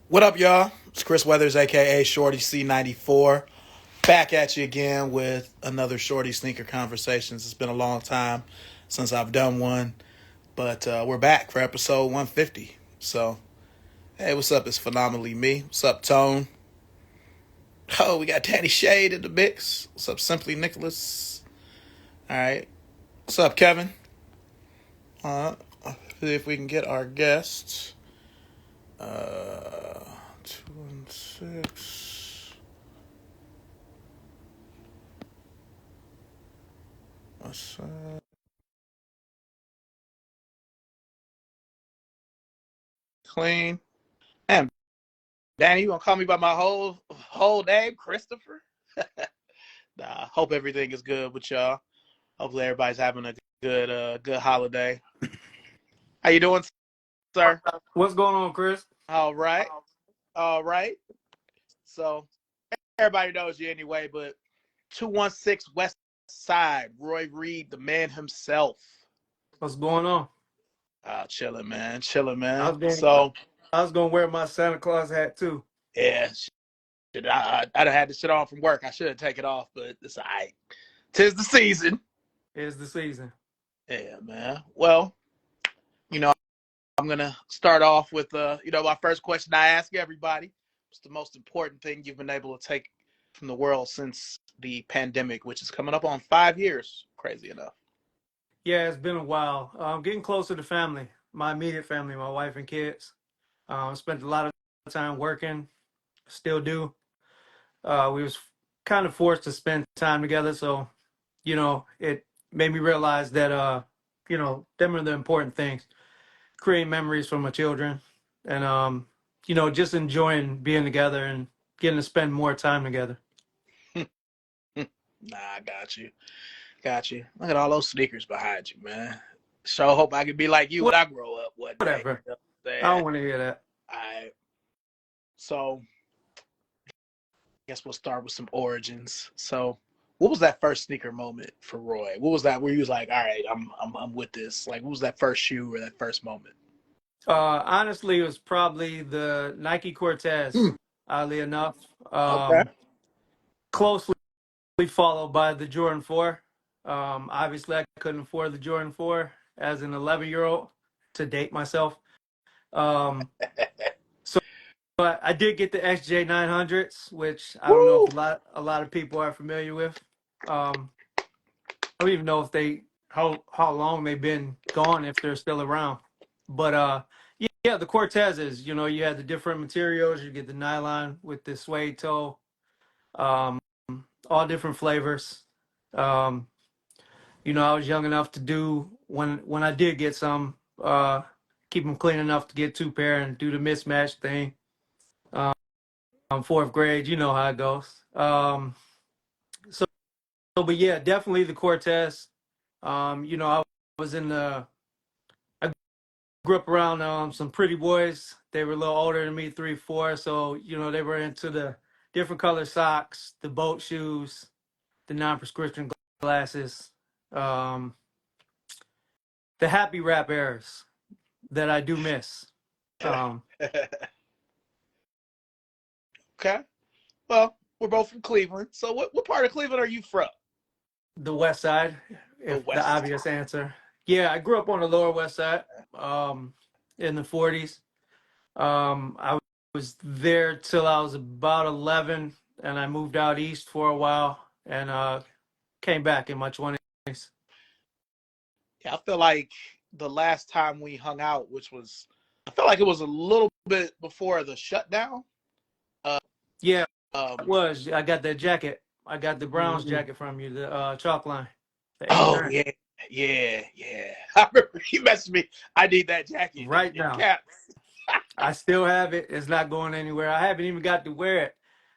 What up, y'all? It's Chris Weathers, aka Shorty C94, back at you again with another Shorty Sneaker Conversations. It's been a long time since I've done one, but we're back for episode 150. So, hey, what's up? It's phenomenally me. What's up, Tone? Oh, we got Danny Shade in the mix. What's up, Simply Nicholas? All right. What's up, Kevin? See if we can get our guests. 216. What's clean? Man, Danny, you gonna call me by my whole name, Christopher? Nah, hope everything is good with y'all. Hopefully everybody's having a good holiday. How you doing, sir? What's going on, Chris? All right, all right. So everybody knows you anyway, but 216 West Side, Roy Reed, the man himself. What's going on? Chilling, man, chilling, I man. was going. So I was gonna wear my Santa Claus hat too. yeah, shit, I'd have had this shit on from work. I should have taken it off, but it's all right. 'Tis the season. It's the season. Yeah, man. Well, you know, I'm gonna start off with my first question I ask everybody. What's the most important thing you've been able to take from the world since the pandemic, which is coming up on 5 years? Crazy enough. Yeah, it's been a while. Getting closer to family, my immediate family, my wife and kids. Spent a lot of time working. Still do. We was kind of forced to spend time together, so it made me realize that them are the important things. Creating memories for my children, and just enjoying being together and getting to spend more time together. Nah, I got you. Got you. Look at all those sneakers behind you, man. Sure hope I can be like you when I grow up one day. Whatever. You know what I'm I saying? don't want to hear that. All right. So I guess we'll start with some origins. So what was that first sneaker moment for Roy? What was that where he was like, all right, I'm with this? Like what was that first shoe or that first moment? Honestly, it was probably the Nike Cortez, Hmm. oddly enough. Okay. Closely followed by the Jordan 4. Obviously, I couldn't afford the Jordan 4 as an 11-year-old to date myself. Um, so, but I did get the XJ 900s, which I don't know if Woo! a lot of people are familiar with. I don't even know if how long they've been gone, if they're still around. But yeah, the Cortezes, you had the different materials. You get the nylon with the suede toe, um, all different flavors. Um, I was young enough to do when I did get some, keep them clean enough to get two pair and do the mismatch thing. Fourth grade, you know how it goes. So, but yeah, definitely the Cortez. I was in the I grew up around some pretty boys. They were a little older than me, 3, 4. So, they were into the different color socks, the boat shoes, the non-prescription glasses, um, the happy rap eras that I do miss. Um, Okay. Well, we're both from Cleveland. So what part of Cleveland are you from? the West Side, The if the West obvious answer. Yeah, I grew up on the Lower West Side, um, in the 40s. I was there till I was about 11, and I moved out east for a while, and came back in my 20s. Yeah, I feel like the last time we hung out, which was, I feel like it was a little bit before the shutdown. Uh, Yeah, it um, was. I got that jacket. I got the Browns mhm. jacket from you, the chalk line, the Oh 89. yeah, yeah. I remember he messaged me. I need that jacket Right in now. caps. I still have it. It's not going anywhere. I haven't even got to wear it.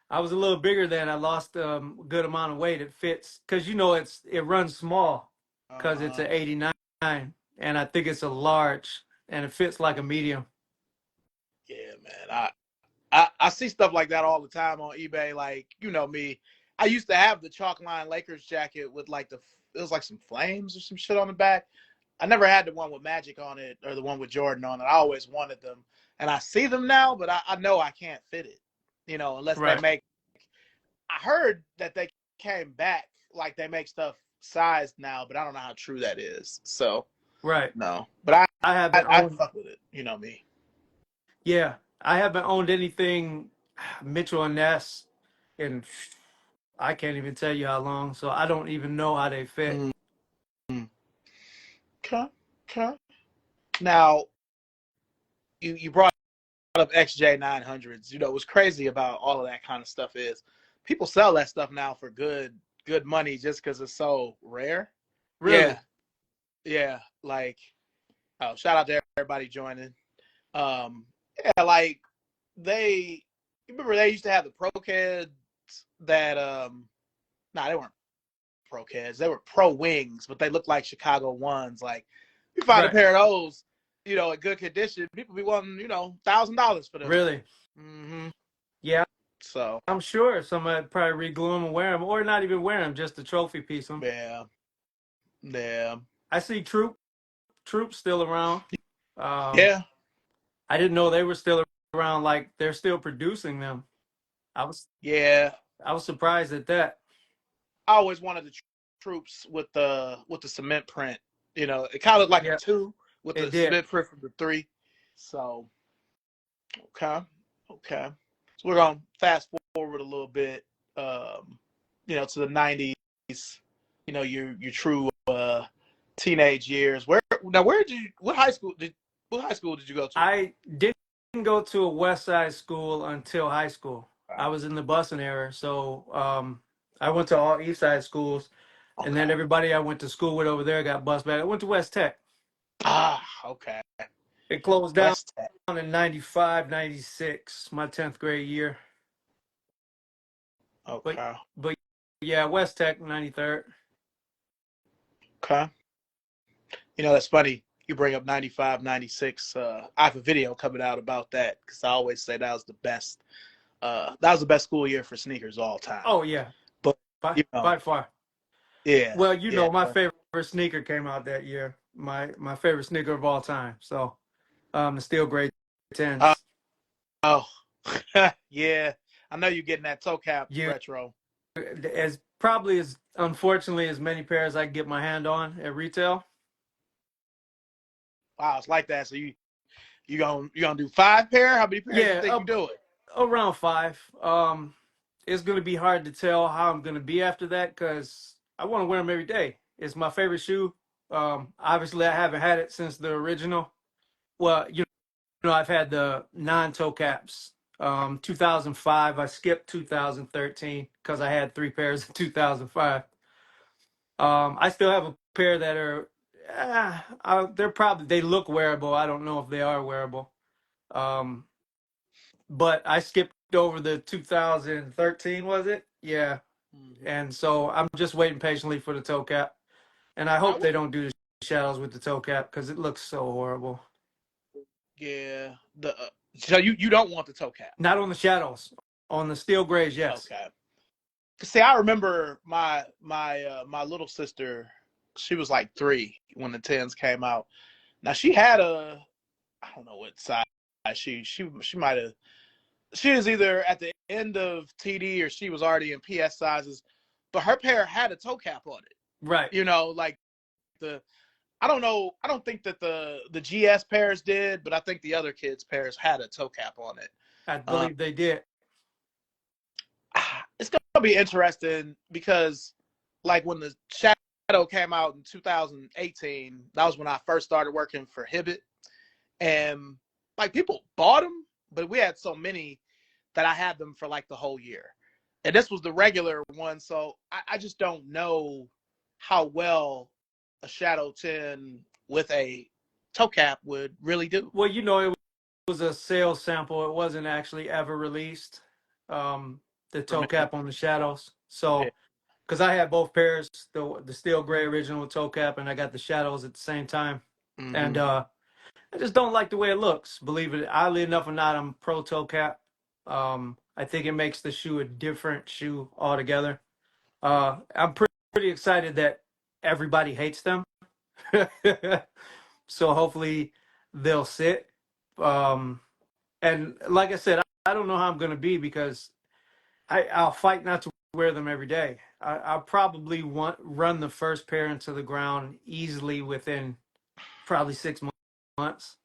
I was a little bigger then. I lost a good amount of weight. It fits because it runs small because it's Uh, an 89, and I think it's a large, and it fits like a medium. yeah, man. I see stuff like that all the time on eBay. Like you know me, I used to have the chalk line Lakers jacket with like it was like some flames or some shit on the back. I never had the one with Magic on it or the one with Jordan on it. I always wanted them. and I see them now, but I know I can't fit it, unless they Right. make. I heard that they came back, like they make stuff sized now, but I don't know how true that is. So Right. no, but I I I, haven't I owned. fuck with it. You know me. Yeah, I haven't owned anything Mitchell and Ness, and I can't even tell you how long. So I don't even know how they fit. Mm-hmm. Okay, okay. Now you brought up XJ900s. What's crazy about all of that kind of stuff is people sell that stuff now for good money just because it's so rare. Yeah, Really, yeah. Like, oh, shout out to everybody joining. Um, yeah, like they. You remember they used to have the Pro Kids that nah, they weren't Pro Kids. They were Pro Wings, but they looked like Chicago ones. Like, you find a right? pair of those, in good condition, people be wanting, $1,000 for them. Really? Mm-hmm. Yeah, So I'm sure somebody probably reglue them and wear them, or not even wear them, just a trophy piece them. yeah, yeah, I see Troops still around. Um, yeah, I didn't know they were still around. Like they're still producing them. I was yeah. I was surprised at that. I always wanted the troops with the cement print. It kind of looked like a Yeah, two with it the did. cement print from the three. So okay, okay. So we're gonna fast forward a little bit, to the '90s. Your true teenage years. Where did you? What high school did you go to? I didn't go to a West Side school until high school. I was in the busing era, so I went to all East Side schools, and then Okay. everybody I went to school with over there got bused back. I went to West Tech. Okay. It closed down West Tech. in 95, 96, my 10th grade year. But Okay. but yeah, West Tech 93rd. Okay. That's funny. You bring up 95, 96. I have a video coming out about that because I always say that was the best. That was the best school year for sneakers all time. Oh yeah, But by far. yeah, Well, yeah. my favorite sneaker came out that year. My favorite sneaker of all time. So the Steel Gray Uh, 10s. oh, yeah. I know you're getting that toe cap You retro. as probably as unfortunately as many pairs I can get my hand on at retail. Wow, it's like that. So you gonna do 5 pair? How many pairs you Yeah, think you doing? around 5. It's gonna be hard to tell how I'm gonna be after that because I want to wear them every day. It's my favorite shoe. Obviously I haven't had it since the original. Well, I've had the non-toe caps. 2005. I skipped 2013 because I had 3 pairs in 2005. I still have a pair that are, they look wearable. I don't know if they are wearable. Um, but I skipped over the 2013, was it? Yeah. Mm-hmm. And so I'm just waiting patiently for the toe cap. And I I hope would, they don't do the shadows with the toe cap because it looks so horrible. yeah. So you don't want the toe cap? Not on the shadows. On the steel grays, yes. Okay. See, I remember my little sister. She was like 3 when the tens came out. Now she had I don't know what size she might have. She was either at the end of TD or she was already in PS sizes, but her pair had a toe cap on it. Right. Like the I don't know. I don't think that the GS pairs did, but I think the other kids' pairs had a toe cap on it. I Uh, believe they did. it's gonna be interesting because, like, when the Shadow came out in 2018, that was when I first started working for Hibbett, and like people bought them, but we had so many that I had them for like the whole year, and this was the regular one, so I just don't know how well a Shadow 10 with a toe cap would really do. Well, it was a sales sample. It wasn't actually ever released. Um, the For toe me, cap on the shadows. yeah. So, because I had both pairs, the steel gray original toe cap, and I got the shadows at the same time. And Mm-hmm. I just don't like the way it looks. Believe it, oddly enough or not, I'm pro toe cap. I think it makes the shoe a different shoe altogether. I'm pretty excited that everybody hates them. So hopefully they'll sit. Um, And like I said, I don't know how I'm going to be because I'll fight not to wear them every day. I'll probably run the first pair into the ground easily within probably 6 months.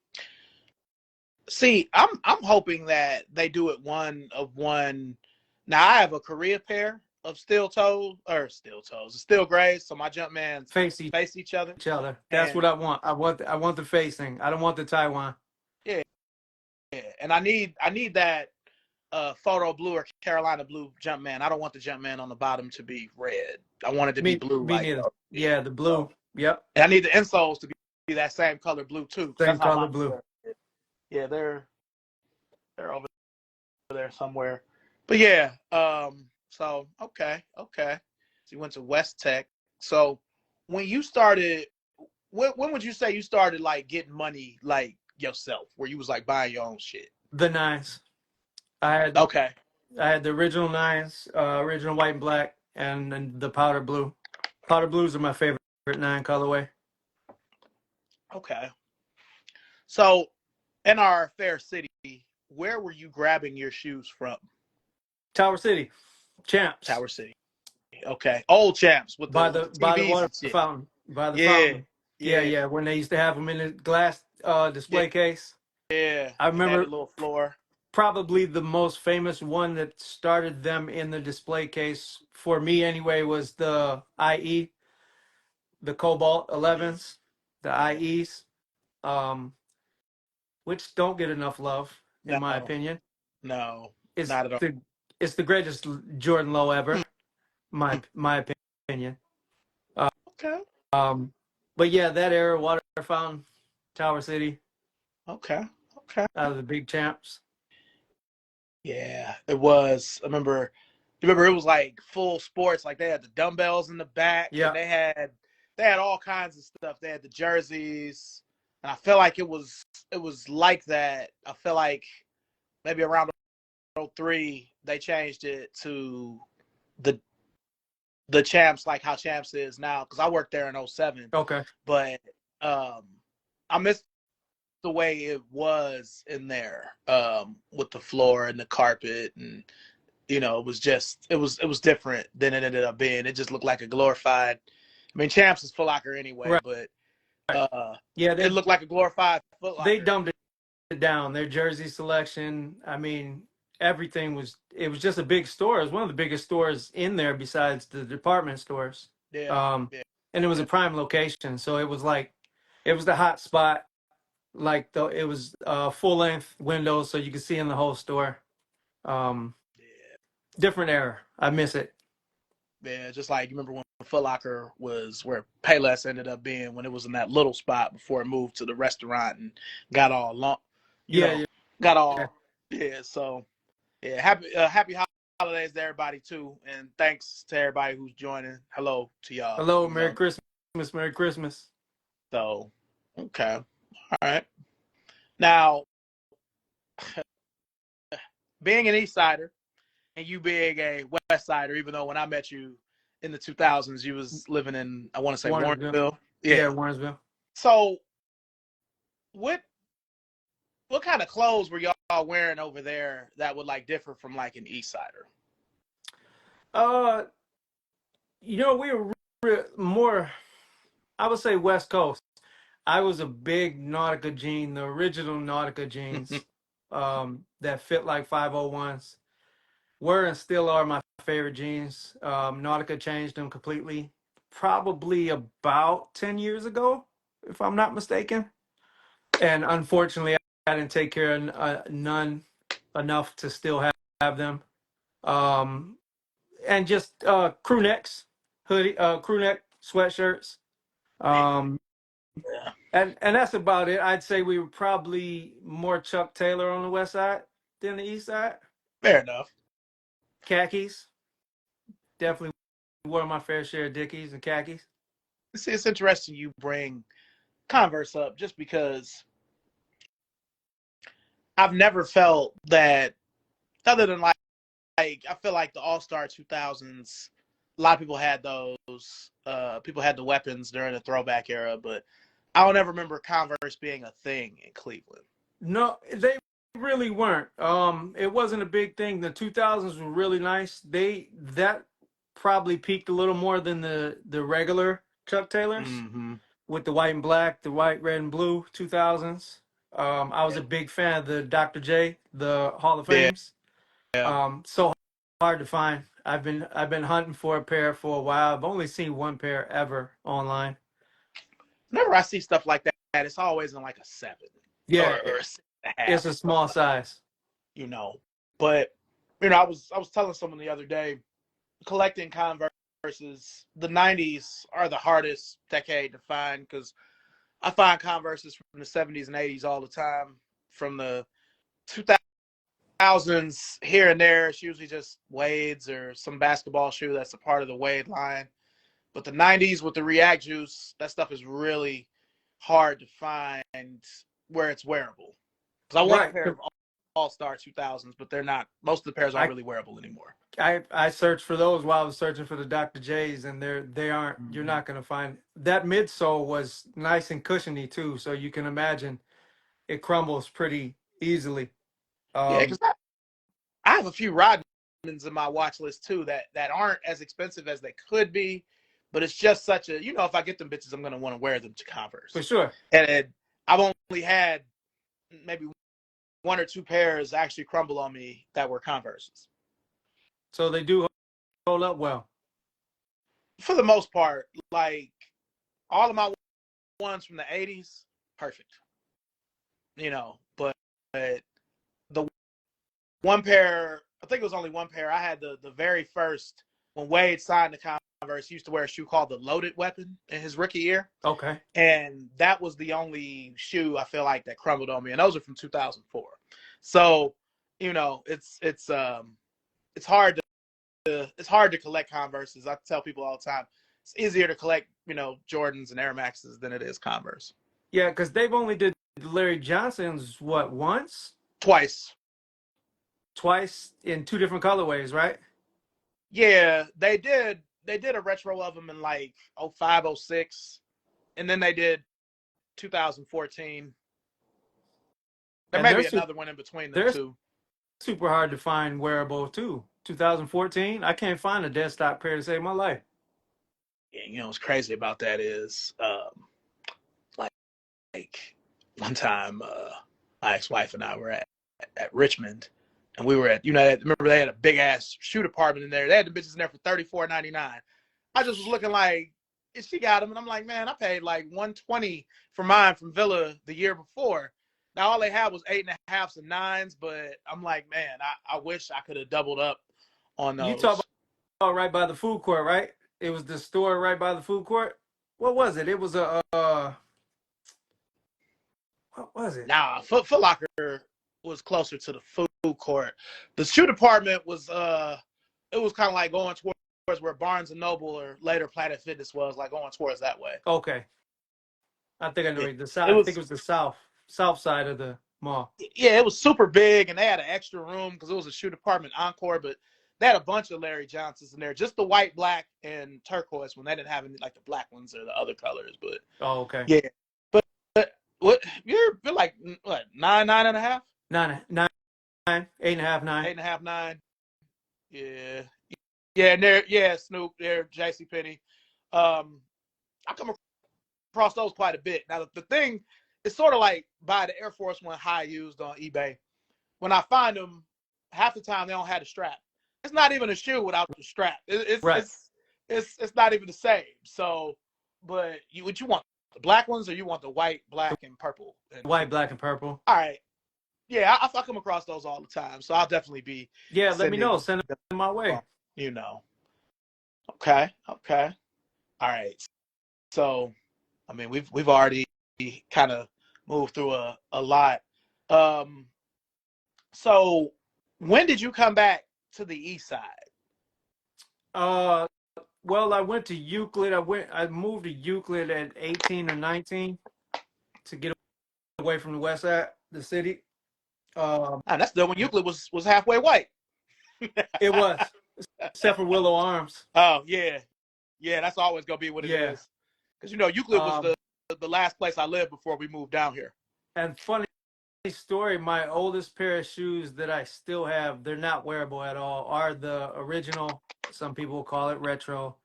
See, I'm hoping that they do it one of one. Now I have a Korea pair of steel toes, steel grays, so my Jumpmans Face face each other. each other. That's And what I want. I want the facing. I don't want the Taiwan. yeah, yeah. And I need that photo blue or Carolina blue Jumpman. I don't want the Jumpman on the bottom to be red. I want it to be blue Me like neither. yeah. Yeah, the So blue. Yep. and I need the insoles to be that same color blue too, because Same that's how color mine blue. are. Yeah, they're over there somewhere. But yeah, so okay. So you went to West Tech. So when you started, when would you say you started like getting money like yourself, where you was like buying your own shit? The nines. I had Okay, I had the original nines, original white and black, and then the powder blue. Powder blues are my favorite nine colorway. okay. So in our fair city, where were you grabbing your shoes from? Tower City, Champs, Tower City. Okay, old champs with by the the TVs water and shit. fountain, by the Yeah, fountain. Yeah, yeah, yeah. When they used to have them in the glass yeah, display case. yeah. I And had a remember little floor. probably the most famous one that started them in the display case for me anyway was the IE, the Cobalt Yeah, 11s, the yeah. IEs, um, which don't get enough love in my No, opinion. no, It's not at all. the it's the greatest Jordan Low ever, my opinion. Uh, Okay, Um, but yeah, that era, Water Fountain, Tower City, okay, okay. out of the big champs. Yeah, it was. I remember it was like full sports. Like they had the dumbbells in the back, and Yeah. they had all kinds of stuff. They had the jerseys, and I feel like it was like that. I feel like maybe around '03 they changed it to the the champs, like how champs is now. Because I worked there in '07, Okay. but um, I miss the way it was in there, with the floor and the carpet, and it was different than it ended up being. It just looked like a glorified. I mean, Champs is Foot Locker anyway, Right. but Yeah, it looked like a glorified Foot they Locker. dumbed it down. Their jersey selection. I mean, everything was. It was just a big store. It was one of the biggest stores in there besides the department stores. Yeah, Um, yeah, and it was a yeah, prime location, so it was like it was the hot spot. Like it was full length windows, so you could see in the whole store. Um, yeah. Different era. I miss it. Yeah, just like you remember when Foot Locker was where Payless ended up being, when it was in that little spot before it moved to the restaurant and got all long, you Yeah, know, yeah. got Yeah. all yeah. So yeah, happy holidays to everybody too, and thanks to everybody who's joining. Hello to y'all. Hello, You Merry know. Christmas, Merry Christmas. So okay, all right. Now, being an East Sider and you being a West Sider, even though when I met you in the 2000s, you was living in, I want to say, Warrensville. Warrensville. Yeah, Yeah. Warrensville. So what what kind of clothes were y'all wearing over there that would like differ from like an East Sider? Uh, we were more, I would say West Coast. I was a big Nautica jean, the original Nautica jeans, that fit like 501s. Were and still are my favorite jeans. Nautica changed them completely, probably about 10 years ago, if I'm not mistaken. And unfortunately, I didn't take care of none enough to still have them. Um, and just crew necks, crew neck sweatshirts. Um, Yeah, and that's about it. I'd say we were probably more Chuck Taylor on the west side than the east side. fair enough. Khakis, definitely wore my fair share of Dickies and khakis. It's interesting you bring Converse up, just because I've never felt that, other than like I feel like the All Star 2000s, a lot of people had those. People had the weapons during the throwback era, but I don't ever remember Converse being a thing in Cleveland. No, really weren't. It wasn't a big thing. The 2000s were really nice. That probably peaked a little more than the regular Chuck Taylors Mm-hmm. with the white and black, the white, red, and blue 2000s. I was Yeah. a big fan of the Dr. J, the Hall of Yeah. Fames. So hard to find. I've been hunting for a pair for a while. I've only seen one pair ever online. Whenever I see stuff like that, it's always in like a 7 Yeah, or a 6.5 it's or a something small like that, size. you know. But I was telling someone the other day, collecting Converses, the '90s are the hardest decade to find because I find Converses from the '70s and '80s all the time. From the 2000s here and there, it's usually just Wade's or some basketball shoe that's a part of the Wade line. But the '90s with the React Juice, that stuff is really hard to find where it's wearable. Because I want a Right. pair of All-Star 2000s, but they're not. Most of the pairs aren't I really wearable anymore. I searched for those while I was searching for the Dr. J's, and they aren't. You're Mm-hmm. not going to find that midsole was nice and cushiony too, so you can imagine it crumbles pretty easily. Yeah, because Um, I have a few Rodmans in my watch list too that aren't as expensive as they could be, but it's just such a if I get them bitches, I'm gonna want to wear them to for Converse. sure. And I've only had maybe one or two pairs actually crumble on me that were Converses. So they do hold up well. For the most part, like all of my ones from the '80s, perfect. But the one pair, I think it was only one pair. I had the very first when Wade signed the Converse. He used to wear a shoe called the Loaded Weapon in his rookie year, Okay. and that was the only shoe I feel like that crumbled on me. And those are from 2004. So, it's hard to collect Converses. I tell people all the time, it's easier to collect Jordans and Air Maxes than it is Converse. Yeah, because they've only did Larry Johnson's what once, Twice. twice in two different colorways, right? Yeah, they did a retro of them in like '05, '06, and then they did 2014. There And may be another one in between them they're too. super hard to find wearable too. 2014, I can't find a desktop pair to save my life. And what's crazy about that is like, like one time my ex-wife and I were at Richmond, and we were at remember they had a big ass shoe department in there. They had the bitches in there for $34.99. I just was looking like, and she got them, and I'm like, man, I paid like $120 for mine from Villa the year before. Now all they had was 8.5s and 9s, but I'm like, man, I wish I could have doubled up on You talk those. about right by the food court, right? It was the store right by the food court. What was it? It was a what was it? Now Foot Locker was closer to the food court. The shoe department was it was kind of like going towards where Barnes and Noble or later Planet Fitness was, like going towards that way. Okay, I think I know Yeah. it. The south. It I think it was was the south side of the mall. yeah, it was super big, and they had an extra room because it was a shoe department encore. But they had a bunch of Larry Johnsons in there, just the white, black, and turquoise. When they didn't have any like the black ones or the other colors, but Oh, okay. yeah. But what you're like what 9.5, Nine, 8.5, 9. 8.5, 9. Yeah, yeah, and they're Snoop, they're J.C. Penney. I come across those quite a bit. Now the thing is sort of like buy the Air Force One high used on eBay. When I find them, half the time they don't have the strap. It's not even a shoe without the strap. Right. It's not even the same. So, but what you want, the black ones or you want the white, black, and purple? White, black, and purple. All right, yeah, I come across those all the time. So I'll definitely be Yeah, let me know. sending Send them. it my way. You know. Okay. Okay. All right. So, I mean, we've already kind of moved through a lot. Um, so when did you come back to the East Side? Uh, well, I went to Euclid. I moved to Euclid at 18 or 19 to get away from the west side, the city. Um, Ah, that's the when Euclid was halfway white. it was, except for Willow Arms. Oh yeah, yeah. That's always gonna be what it Yeah. is. Because Euclid was Um, the last place I lived before we moved down here. and funny story, my oldest pair of shoes that I still have, they're not wearable at all, are the original, some people call it retro,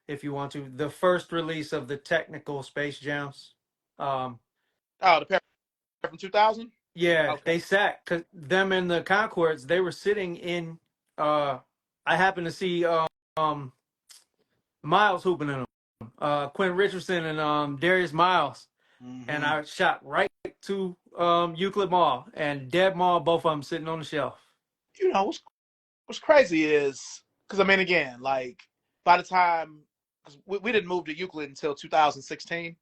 if you want to, the first release of the technical Space Jams. Um, Oh, the pair from 2000. yeah, Okay. they sat, cause them and the Concords, they were sitting in. Uh, I happened to see um, Miles hooping in them, Quentin Richardson and Darius Miles, and Mm-hmm. I shot right to Euclid Mall and Dead Mall, both of them sitting on the shelf. You know what's crazy is because I mean again, like by the time cause we didn't move to Euclid until 2016,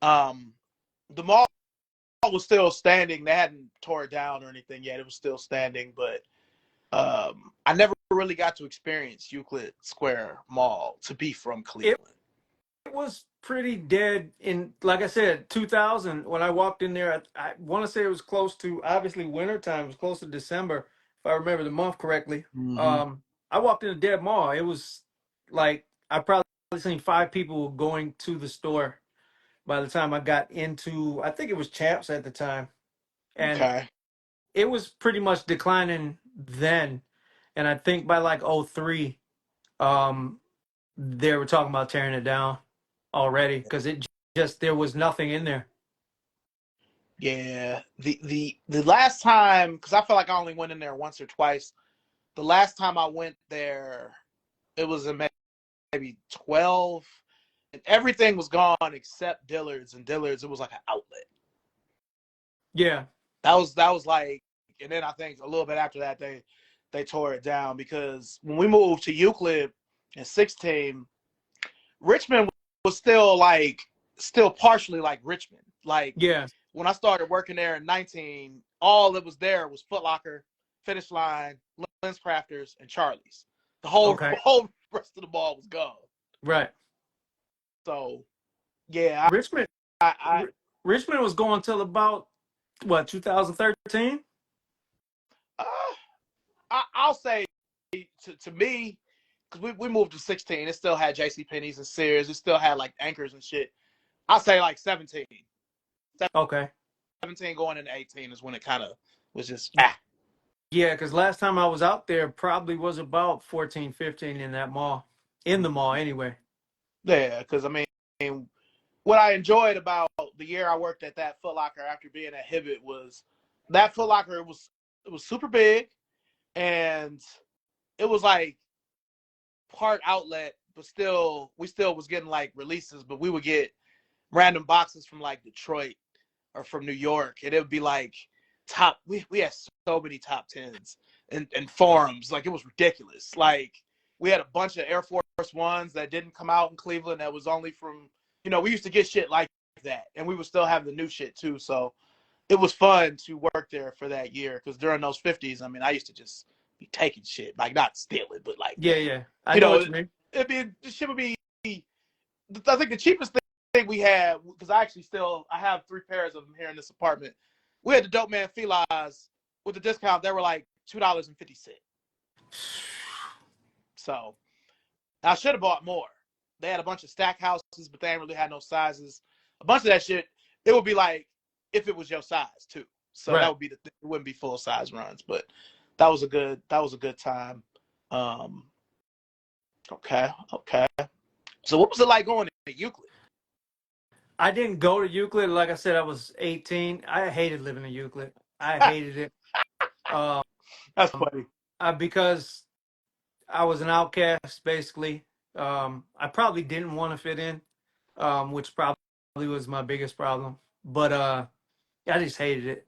um, the mall was still standing. They hadn't tore it down or anything yet. It was still standing, but I never really got to experience Euclid Square Mall to be from It Cleveland. was pretty dead in, like I said, 2000 when I walked in there. I want to say it was close to, obviously, winter time. It was close to December, if I remember the month correctly. Mm-hmm. I walked in a dead mall. It was like I probably seen five people going to the store by the time I got into, I think it was Champs at the time, and Okay. it was pretty much declining then. And I think by like '03, um, they were talking about tearing it down already because it just there was nothing in there. Yeah. The last time, because I feel like I only went in there once or twice. The last time I went there, it was in maybe 12, and everything was gone except Dillard's. And Dillard's, it was like an outlet. Yeah. That was like, and then I think a little bit after that they tore it down because when we moved to Euclid in 16, Richmond was still partially like Richmond. Like Yeah. when I started working there in 19, all that was there was Foot Locker, Finish Line, Lens Crafters, and Charlie's. The whole Okay. whole rest of the ball was gone. Right. So yeah, Richmond. I Richmond was going till about what 2013. uh, I'll say to me, because we moved to 16, it still had J.C. Penney's and Sears, it still had like anchors and shit. I'll say like 17. Okay. 17 going into 18 is when it kind of was just Yeah, because last time I was out there probably was about 14, 15 in that mall, in the mall anyway. yeah. Because I mean, what I enjoyed about the year I worked at that Foot Locker after being at Hibbett was that Foot Locker it was super big and it was like part outlet, but still we still was getting like releases, but we would get random boxes from like Detroit or from New York, and it would be like top. We had so many top tens and forums, like it was ridiculous. Like we had a bunch of Air Force Ones that didn't come out in Cleveland that was only from we used to get shit like that, and we would still have the new shit too. So it was fun to work there for that year because during those 50s, I mean, I used to just be taking shit, like not stealing, but like Yeah, yeah. I you know know, what you mean. it'd be the shit would be. I think the cheapest thing we had because I have 3 pairs of them here in this apartment. We had the Dope Man Filas with the discount. They were like $2.50. So I should have bought more. They had a bunch of stack houses, but they ain't really had no sizes. A bunch of that shit, it would be like if it was your size too. So that Right. would be it wouldn't be full size runs, but that was a good time. Um, okay. So what was it like going to Euclid? I didn't go to Euclid. Like I said, I was 18. I hated living in Euclid. I hated it. Um, That's funny. because I was an outcast, basically. I probably didn't want to fit in, which probably was my biggest problem. But I just hated it.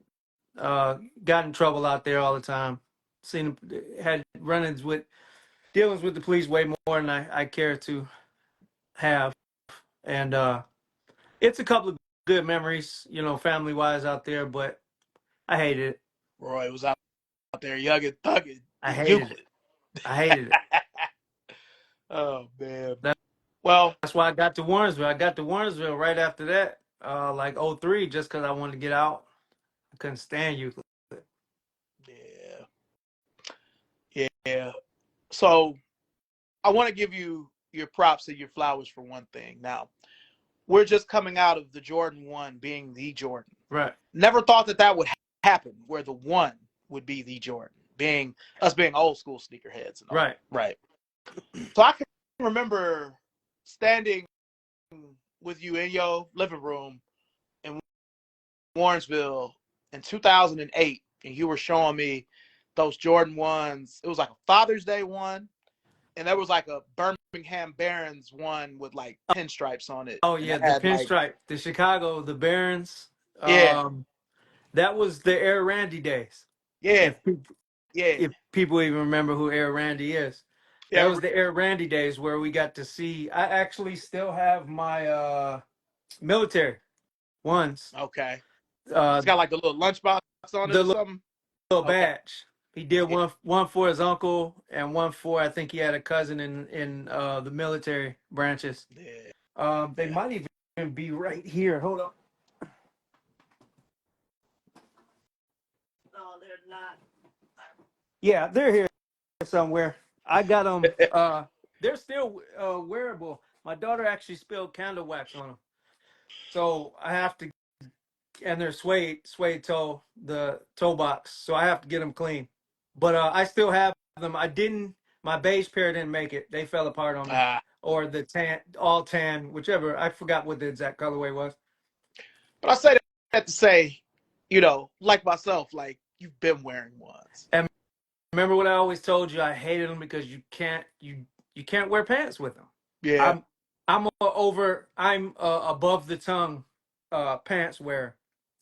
Got in trouble out there all the time. Had run-ins with dealings with the police way more than I care to have. And it's a couple of good memories, family wise out there, but I hated it. Roy was out there young and thugging I in hated it. Euclid. I hated it. Oh man. That, Well, that's why I got to Warrensville. I got to Warrensville right after that, like '03, just because I wanted to get out. I couldn't stand Euclid. yeah, yeah. So I want to give you your props and your flowers for one thing. Now we're just coming out of the Jordan 1 being the Jordan. Right. Never thought that would happened where the one would be the Jordan, being us being old school sneakerheads and all. Right. Right. So I can remember standing with you in your living room in Warrensville in 2008, and you were showing me those Jordan ones. It was like a Father's Day one, and there was like a Birmingham Barons one with like pinstripes on it, Oh and yeah, it the had like, pinstripe, the Chicago, the Barons. yeah, That was the Air Randy days. yeah, If peop- yeah, if people even remember who Air Randy is, that yeah. was the Air Randy days where we got to see. I actually still have my military ones. Okay, Uh, it's got like the little lunchbox on it the or something. little Okay, badge. He did yeah, one for his uncle and one for, I think he had a cousin in the military branches. yeah, They yeah. might even be right here. Hold on. No, they're not. Yeah, they're here somewhere. I got them. They're still wearable. My daughter actually spilled candle wax on them, so I have to. And they're suede toe, the toe box, so I have to get them clean. But I still have them. I didn't. My beige pair didn't make it. They fell apart on me. uh, Or the tan, all tan, whichever. I forgot what the exact colorway was. but I say that to say, like myself, like you've been wearing ones. And remember what I always told you? I hated them because you can't wear pants with them. Yeah, I'm I'm above the tongue pants wearer.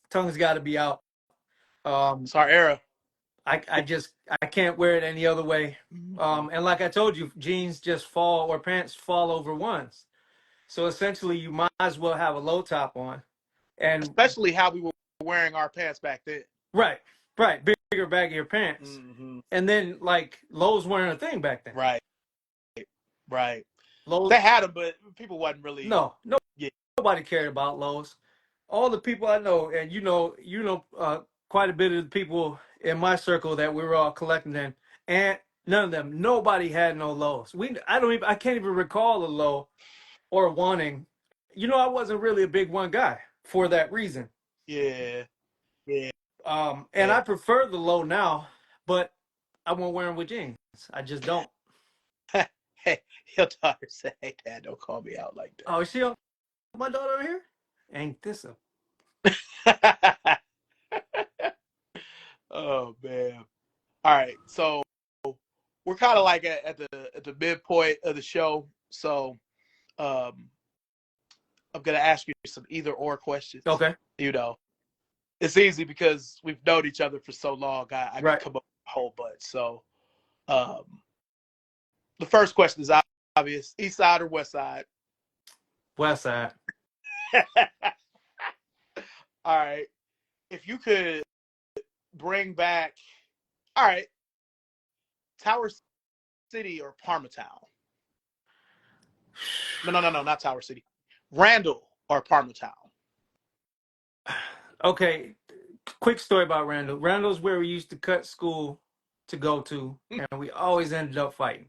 Tongue's got to be out. Um, it's our era. I can't wear it any other way. Mm-hmm. And like I told you, jeans just fall or pants fall over ones. So essentially, you might as well have a low top on. And Especially how we were wearing our pants back then. right, right, bigger, baggier pants. Mm-hmm. And then like lows weren't a thing back then. Right, right. Lows, They had them, but people wasn't really. no, Yeah, nobody cared about lows. All the people I know, and quite a bit of the people in my circle that we were all collecting in, and none of them, nobody had no lows. I can't even recall a low or wanting. I wasn't really a big one guy for that reason. yeah, yeah, And yeah. I prefer the low now, but I won't wear them with jeans. I just don't. Hey, your daughter said, "Hey, Dad, don't call me out like Oh, is she my daughter over here? Ain't this a that." Oh man. All right, so we're kind of like at the midpoint of the show, so um, I'm gonna ask you some either or questions. okay? It's easy because we've known each other for so long. I can Right, come up with a whole bunch. So um, the first question is obvious: East Side or West Side? West Side. All right. If you could bring back, all right, Tower City or Parmatown? No, not Tower City. Randall or Parmatown? Okay, quick story about Randall. Randall's where we used to cut school to go to, and we always ended up fighting.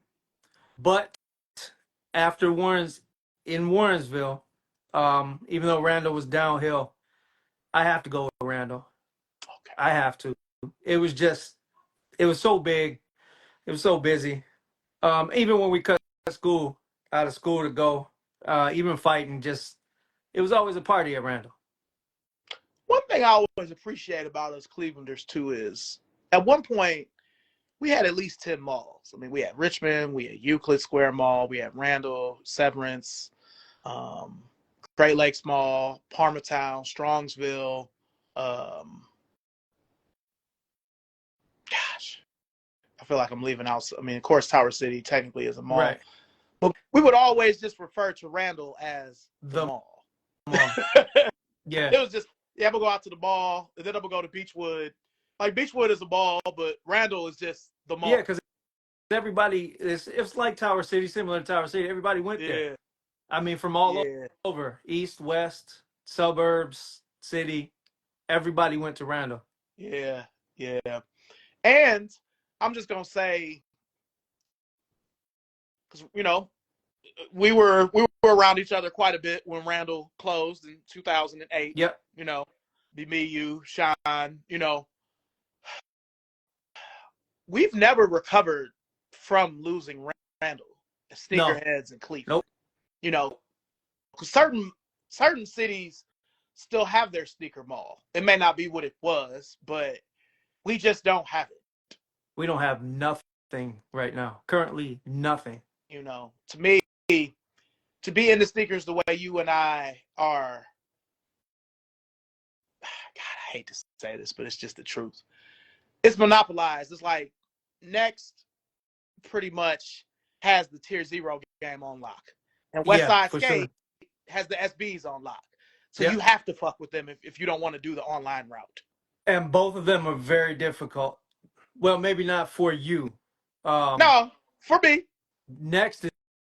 But after Warrensville, even though Randall was downhill, I have to go with Randall. Okay. I have to. It was just, it was so big. It was so busy. Even when we cut school out of school to go, even fighting, it was always a party at Randall. One thing I always appreciate about us Clevelanders too is at one point we had at least 10 malls. I mean, we had Richmond, we had Euclid Square Mall, we had Randall, Severance, um, Great Lakes Mall, Parmatown, Strongsville. Um, gosh, I feel like I'm leaving out. I mean, of course, Tower City technically is a mall, Right. but we would always just refer to Randall as the The mall. mall. Yeah. It was just, yeah, I'm gonna go out to the mall, and then I'm gonna go to Beechwood. Like Beechwood is a mall, but Randall is just the Yeah, mall. because everybody, it's like Tower City, similar to Tower City. Everybody went there. Yeah, I mean, from all yeah, over, east, west, suburbs, city. Everybody went to Randall. yeah, yeah. And I'm just gonna say, because we were around each other quite a bit when Randall closed in 2008. Yep. Be me, you, Sean. we've never recovered from losing Randall, No, sneakerheads in Cleveland. nope. You know, certain cities still have their sneaker mall. It may not be what it was, but we just don't have it. We don't have nothing right now. Currently, nothing. To me, to be into sneakers the way you and I are, God, I hate to say this, but it's just the truth. It's monopolized. It's like Next pretty much has the Tier Zero game on lock, and West Yeah, Side for sure. Skate has the SBs on lock. So you Yep. have to fuck with them if you don't want to do the online route. And both of them are very difficult. Well, maybe not for you. Um, No, for me, Next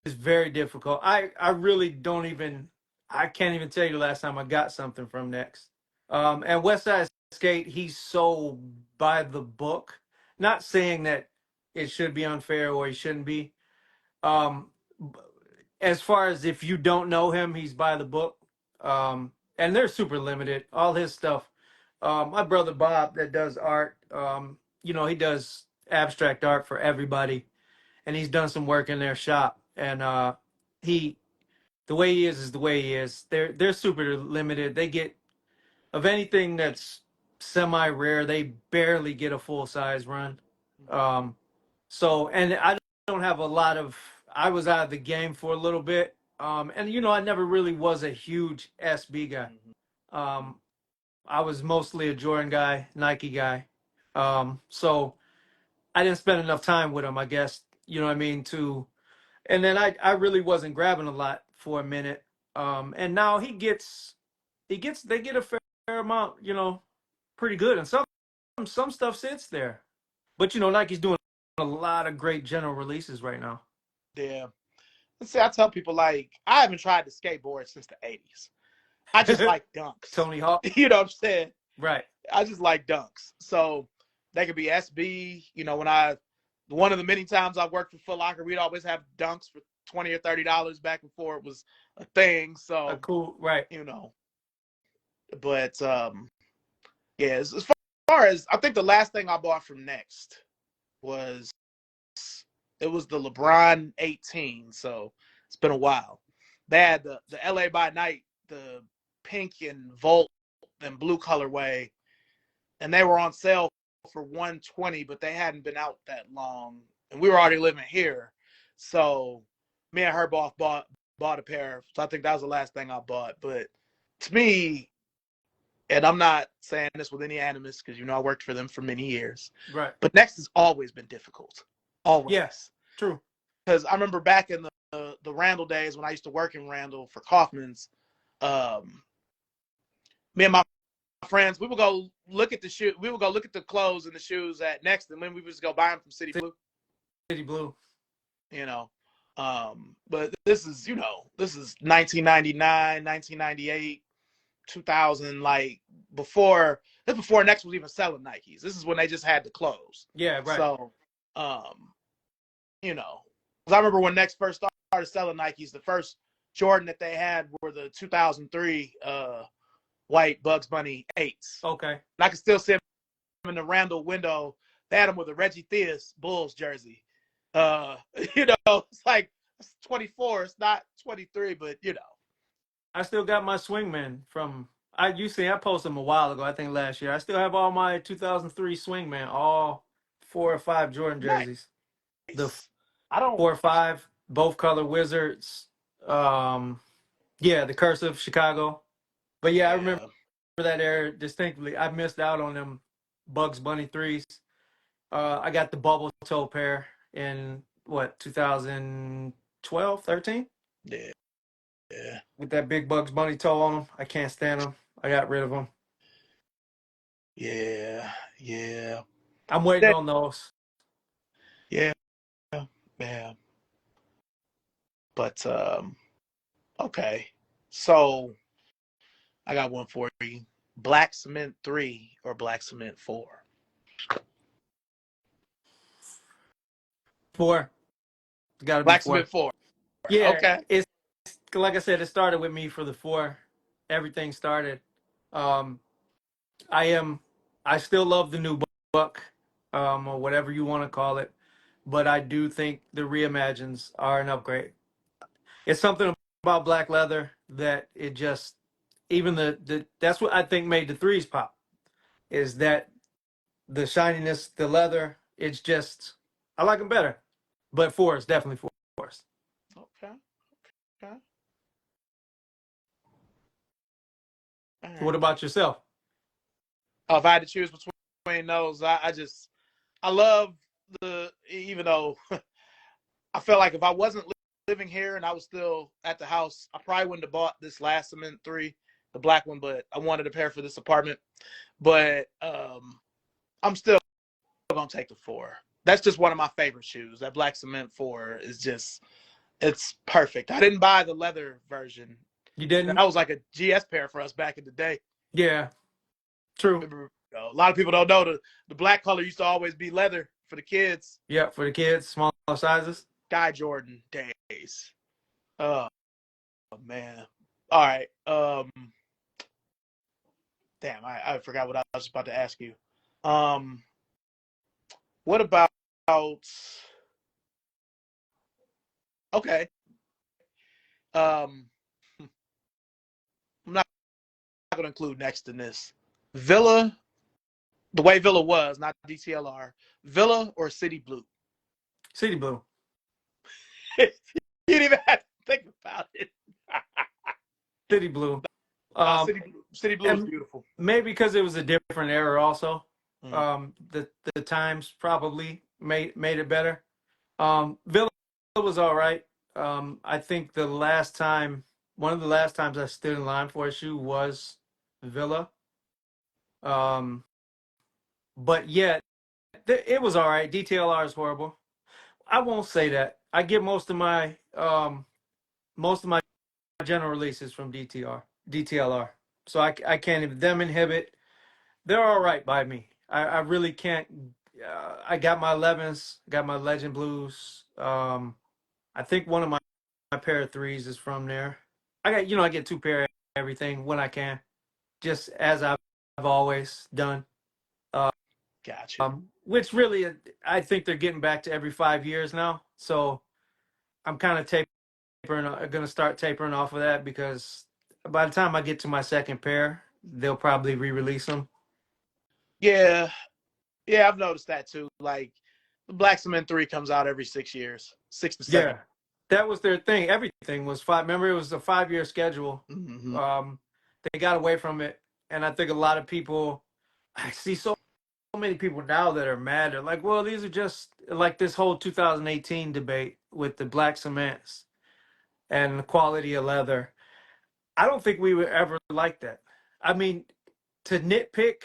is very difficult. I really don't even I can't even tell you the last time I got something from Next. And West Side Skate, he's so by the book. Not saying that it should be unfair or he shouldn't be. Um, as far as if you don't know him, he's by the book. And they're super limited. All his stuff. My brother Bob that does art, he does abstract art for everybody, and he's done some work in their shop. And he, the way he is the way he is. They're super limited. They get of anything that's semi rare, they barely get a full size run. Um, so, and I don't have a lot of. I was out of the game for a little bit, and I never really was a huge SB guy. Um, I was mostly a Jordan guy, Nike guy. So I didn't spend enough time with him, I guess. You know what I mean? And then I really wasn't grabbing a lot for a minute. And now they get a fair amount, pretty good. And some stuff sits there. But Nike's doing a lot of great general releases right now. yeah. Let's see, I tell people like I haven't tried to skateboard since the '80s. I just like dunks. Tony Hawk. You know what I'm saying? Right. I just like dunks. So they could be SB. One of the many times I worked for Foot Locker, we'd always have dunks for $20 or $30 back and forth. It was a thing. So Cool. Right. you know, but yeah. As far as I think the last thing I bought from Next was it was the LeBron 18. So it's been a while. They had the LA by Night, the pink and Volt and blue colorway, and they were on sale for 120, but they hadn't been out that long, and we were already living here. So me and her both bought a pair. So I think that was the last thing I bought. But to me, and I'm not saying this with any animus because I worked for them for many years. Right. But Next has always been difficult. Always. Yes. True. Because I remember back in the Randall days when I used to work in Randall for Kaufman's, me and my friends, we would go look at the shoe. We would go look at the clothes and the shoes at Next, and then we would just go buy them from City Blue. City Blue. But this is 1999, 1998, 2000, like before Next was even selling Nikes. This is when they just had the clothes. Yeah. Right. So, because I remember when Next first started selling Nikes, the first Jordan that they had were the 2003 white Bugs Bunny 8s. Okay. And I can still see them in the Randall window. They had them with a Reggie Theus Bulls jersey. It's like it's 24. It's not 23, but I still got my swingman from. I posted them a while ago. I think last year. I still have all my 2003 swingman, all 4 or 5 Jordan nice. jerseys. The I don't 4 or 5, both color Wizards. The cursive Chicago. But yeah, I remember that era distinctly. I missed out on them Bugs Bunny 3s. I got the bubble toe pair in 2012, 13? Yeah. Yeah. With that big Bugs Bunny toe on them. I can't stand them. I got rid of them. Yeah. Yeah. I'm waiting on those. Yeah. Yeah. But okay. So I got one for you. Black Cement 3 or Black Cement 4? 4. Got to be Black 4. Cement 4. Yeah. Okay. It's like I said, it started with me for the 4. Everything started. I still love the new Buck. or whatever you want to call it. But I do think the reimagines are an upgrade. It's something about black leather that it just even the that's what I think made the threes pop is that the shininess, the leather. It's just I like them better. But fours definitely fours. Okay. Okay. All What right. about yourself? If I had to choose between those, I love the even though I felt like if I wasn't living here and I was still at the house, I probably wouldn't have bought this last cement three, the black one, but I wanted a pair for this apartment. But I'm still gonna take the four. That's just one of my favorite shoes. That black cement four is just it's perfect. I didn't buy the leather version. You That didn't? was like a GS pair for us back in the day. Yeah, true. Remember, a lot of people don't know the black color used to always be leather for the kids. Yeah, for the kids, smaller sizes. Guy Jordan days. Oh man. All right. Damn, I forgot what I was about to ask you. Um, what about? Okay. Um, I'm not going to include next in this. Villa, the way Villa was, not DTLR. Villa or City Blue? City blue. You didn't even have to think about it. City blue. Um, City Blue is and beautiful. maybe because it was a different era also. Mm. The times probably made it better. Villa was all right. I think one of the last times I stood in line for a shoe was Villa. Um, but yeah, it was all right. DTLR is horrible. I won't say that. I get most of my general releases from DTLR. So I can't even them inhibit. They're all right by me. I really can't. I got my 11s, got my Legend Blues. I think one of my pair of threes is from there. I get two pair of everything when I can, just as I've always done. Gotcha. Which really, I think they're getting back to every 5 years now. So I'm kind of going to start tapering off of that because by the time I get to my second pair, they'll probably re-release them. Yeah, yeah, I've noticed that too. Like the Black Cement 3 comes out every 6 years, 6 to 7. Yeah, that was their thing. Everything was five. Remember, it was a 5 year schedule. Mm-hmm. Um, they got away from it, and I think a lot of people. I see so many people now that are mad. They're like, "Well, these are just like this whole 2018 debate with the black cements and the quality of leather." I don't think we were ever like that. I mean, to nitpick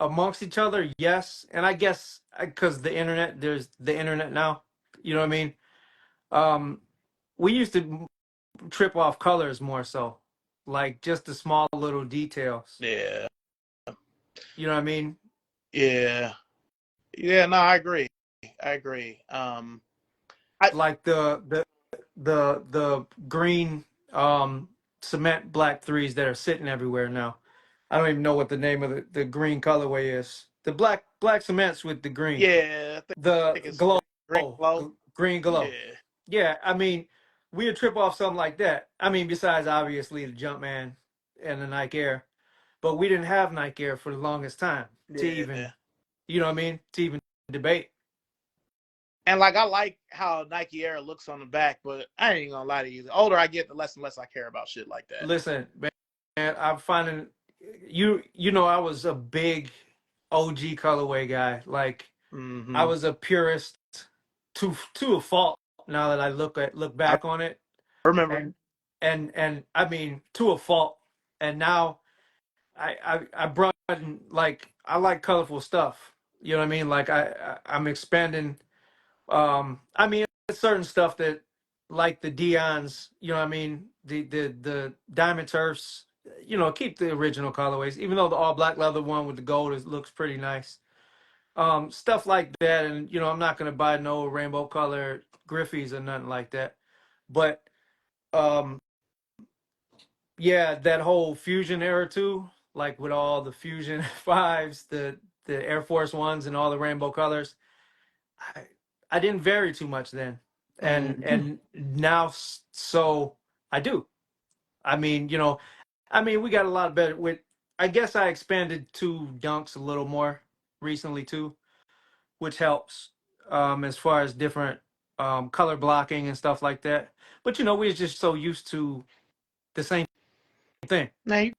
amongst each other, yes, and I guess because there's the internet now. You know what I mean? Um, we used to trip off colors more so, like just the small little details. Yeah, You know what I mean? yeah, yeah. No, I agree. I agree. I Like the green cement black threes that are sitting everywhere now. I don't even know what the name of the green colorway is. The black cements with the green, yeah, the think it's glow, Green Glow. green glow. Yeah, Yeah, I mean, we would trip off something like that. I mean, besides obviously the Jumpman and the Nike Air, but we didn't have Nike Air for the longest time to yeah. even, you know what I mean, to even debate. And like I like how Nike Air looks on the back, but I ain't gonna lie to you. The older I get, the less and less I care about shit like that. Listen, man, I'm finding you know I was a big OG colorway guy. Like I Mm-hmm. was a purist to a fault. Now that I look I back on it, remember. and and I mean to a fault. And now I brought in, like I like colorful stuff. You know what I mean? Like I'm expanding. I mean certain stuff that like the Dion's. You know what I mean? The Diamond Turfs. Keep the original colorways, even though the all black leather one with the gold looks pretty nice. Stuff like that, and I'm not gonna buy no rainbow color Griffies or nothing like that. But um, yeah, that whole fusion era too, like with all the fusion fives, the the Air Force Ones and all the rainbow colors. I, I didn't vary too much then, Mm-hmm. and now so I do. I mean, we got a lot better with. I guess I expanded to dunks a little more recently too, which helps as far as different color blocking and stuff like that. But we was just so used to the same thing. Man, you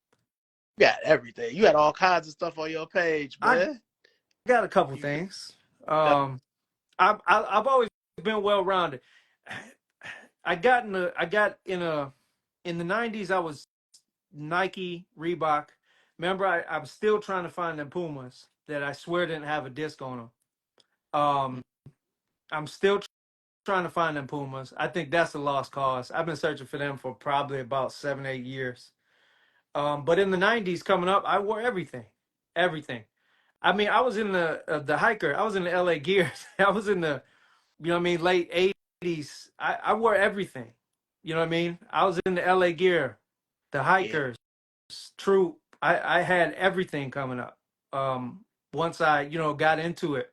got everything. You got all kinds of stuff on your page, I man. got a couple You things. got, I've always been well rounded. I got in the '90s. I was Nike, Reebok. Remember, I'm still trying to find them Pumas that I swear didn't have a disc on them. I'm still trying to find them Pumas. I think that's a lost cause. I've been searching for them for probably about 7, 8 years. But in the '90s, coming up, I wore everything, everything. I mean, I was in the hiker. I was in the LA Gears. I was in the late '80s. I wore everything. You know what I mean? I was in the LA Gear, the yeah, hikers, troop. I had everything coming up. Once I got into it.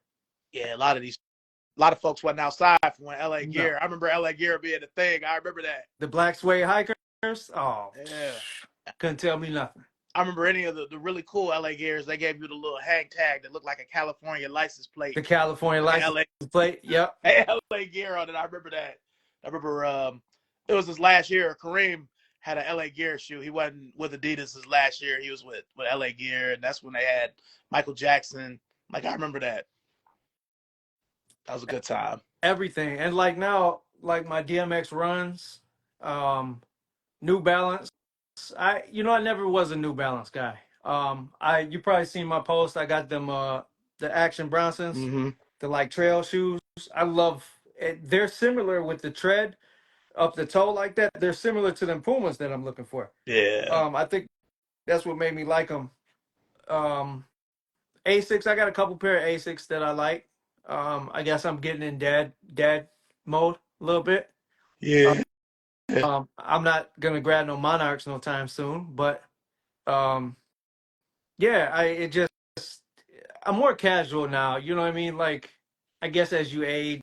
yeah. A lot of folks wasn't outside from when LA No, Gear. I remember LA Gear being a thing. I remember that. the black suede hikers. Oh, Yeah. couldn't tell me nothing. I remember any of the really cool LA Gears. They gave you the little hang tag that looked like a California license plate The California with the license LA plate. Yep. LA Gear on it. I remember that. I remember it was his last year. Kareem had an LA Gear shoe. He wasn't with Adidas his last year. He was with LA Gear, and that's when they had Michael Jackson. Like I remember that. That was a good time. Everything. And like now, like my DMX runs, New Balance. I never was a New Balance guy. You probably seen my post. I got them the Action Bronsons, Mm-hmm. the like trail shoes. I love it. They're similar with the tread up the toe like that. They're similar to them Pumas that I'm looking for. Yeah. I think that's what made me like them. Asics. I got a couple pair of Asics that I like. I guess I'm getting in dad mode a little bit. Yeah. I'm not gonna grab no Monarchs no time soon, but um, yeah, I'm more casual now. You know what I mean? Like, I guess as you age,